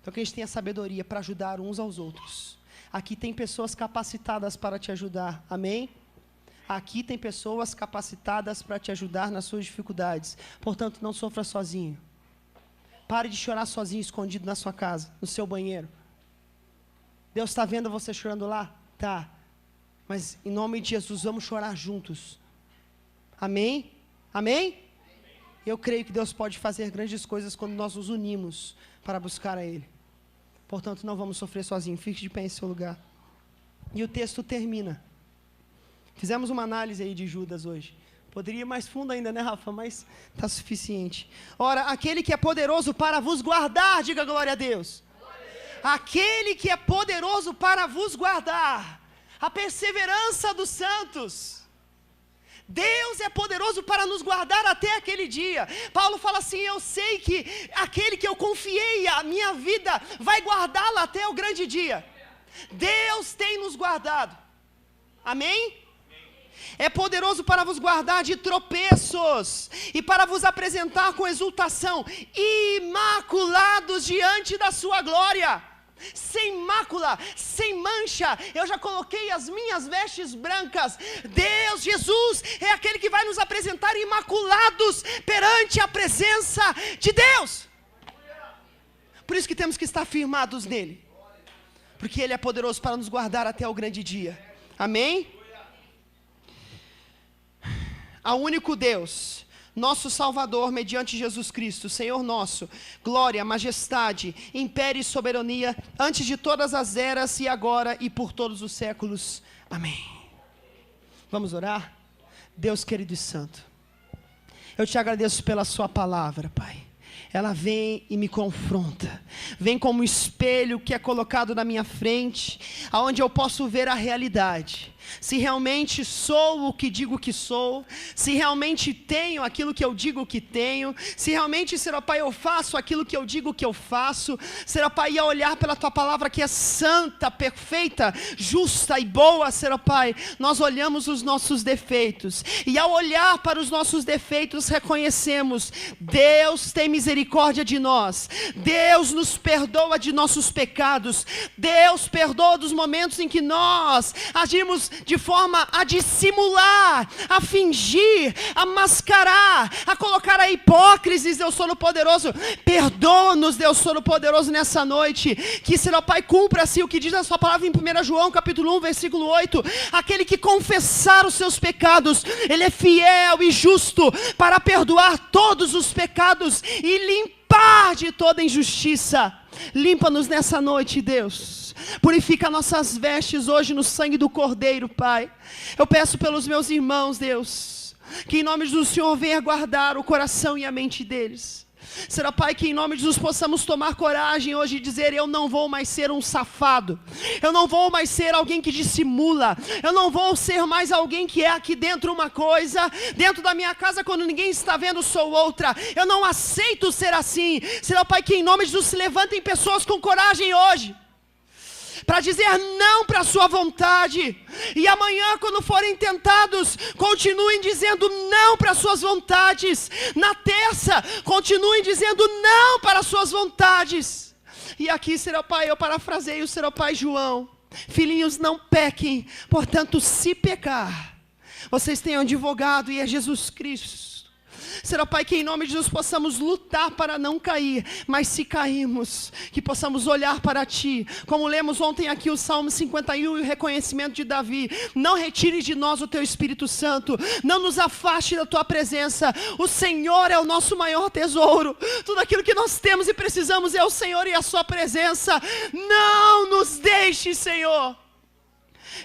Então que a gente tenha sabedoria para ajudar uns aos outros. Aqui tem pessoas capacitadas para te ajudar. Amém? Aqui tem pessoas capacitadas para te ajudar nas suas dificuldades. Portanto, não sofra sozinho. Pare de chorar sozinho, escondido na sua casa, no seu banheiro. Deus está vendo você chorando lá? Tá. Mas em nome de Jesus, vamos chorar juntos. Amém? Amém? Eu creio que Deus pode fazer grandes coisas quando nós nos unimos para buscar a Ele. Portanto, não vamos sofrer sozinho. Fique de pé em seu lugar. E o texto termina. Fizemos uma análise aí de Judas hoje. Poderia ir mais fundo ainda, né, Rafa? Mas está suficiente. Ora, aquele que é poderoso para vos guardar, diga glória a Deus. Aquele que é poderoso para vos guardar. A perseverança dos santos. Deus é poderoso para nos guardar até aquele dia. Paulo fala assim, eu sei que aquele que eu confiei a minha vida vai guardá-la até o grande dia. Deus tem nos guardado. Amém? É poderoso para vos guardar de tropeços e para vos apresentar com exultação, imaculados diante da sua glória. Sem mácula, sem mancha, eu já coloquei as minhas vestes brancas. Deus, Jesus, é aquele que vai nos apresentar imaculados perante a presença de Deus. Por isso que temos que estar firmados nele, porque Ele é poderoso para nos guardar até o grande dia. Amém? Ao único Deus, nosso Salvador, mediante Jesus Cristo, Senhor nosso, glória, majestade, império e soberania, antes de todas as eras e agora e por todos os séculos. Amém. Vamos orar? Deus querido e santo, eu te agradeço pela sua palavra, Pai. Ela vem e me confronta, vem como um espelho que é colocado na minha frente, aonde eu posso ver a realidade. Se realmente sou o que digo que sou, se realmente tenho aquilo que eu digo que tenho, se realmente, Senhor Pai, eu faço aquilo que eu digo que eu faço, Senhor Pai, e a olhar pela Tua palavra que é santa, perfeita, justa e boa, Senhor Pai, nós olhamos os nossos defeitos, e ao olhar para os nossos defeitos, reconhecemos, Deus tem misericórdia de nós, Deus nos perdoa de nossos pecados, Deus perdoa dos momentos em que nós agimos de forma a dissimular, a fingir, a mascarar, a colocar a hipócrisis. Deus Todo-Poderoso, perdoa-nos, Deus Todo-Poderoso, nessa noite, que Senhor Pai cumpra-se o que diz a sua palavra em 1 João capítulo 1, versículo 8, aquele que confessar os seus pecados, Ele é fiel e justo para perdoar todos os pecados e limpar de toda injustiça. Limpa-nos nessa noite, Deus. Purifica nossas vestes hoje no sangue do Cordeiro, Pai. Eu peço pelos meus irmãos, Deus, que em nome do Senhor venha guardar o coração e a mente deles. Será, Pai, que em nome de Jesus possamos tomar coragem hoje e dizer, eu não vou mais ser um safado, eu não vou mais ser alguém que dissimula, eu não vou ser mais alguém que é aqui dentro uma coisa, dentro da minha casa quando ninguém está vendo sou outra. Eu não aceito ser assim. Será, Pai, que em nome de Jesus se levantem pessoas com coragem hoje para dizer não para a sua vontade, e amanhã quando forem tentados, continuem dizendo não para as suas vontades, na terça, continuem dizendo não para as suas vontades. E aqui, Senhor Pai, eu parafraseio o Senhor Pai João, filhinhos, não pequem, portanto se pecar, Vocês têm um advogado e é Jesus Cristo. Senhor Pai, que em nome de Jesus possamos lutar para não cair, mas se cairmos, que possamos olhar para Ti, como lemos ontem aqui o Salmo 51 e o reconhecimento de Davi. Não retire de nós o Teu Espírito Santo, não nos afaste da Tua presença. O Senhor é o nosso maior tesouro, tudo aquilo que nós temos e precisamos é o Senhor e a Sua presença. Não nos deixe, Senhor,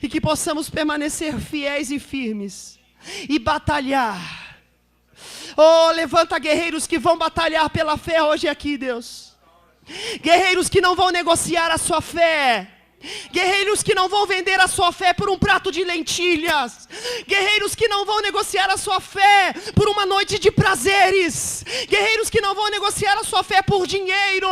e que possamos permanecer fiéis e firmes e batalhar. Oh, levanta guerreiros que vão batalhar pela fé hoje aqui, Deus. Guerreiros que não vão negociar a sua fé. Guerreiros que não vão vender a sua fé por um prato de lentilhas. Guerreiros que não vão negociar a sua fé por uma noite de prazeres. Guerreiros que não vão negociar a sua fé por dinheiro.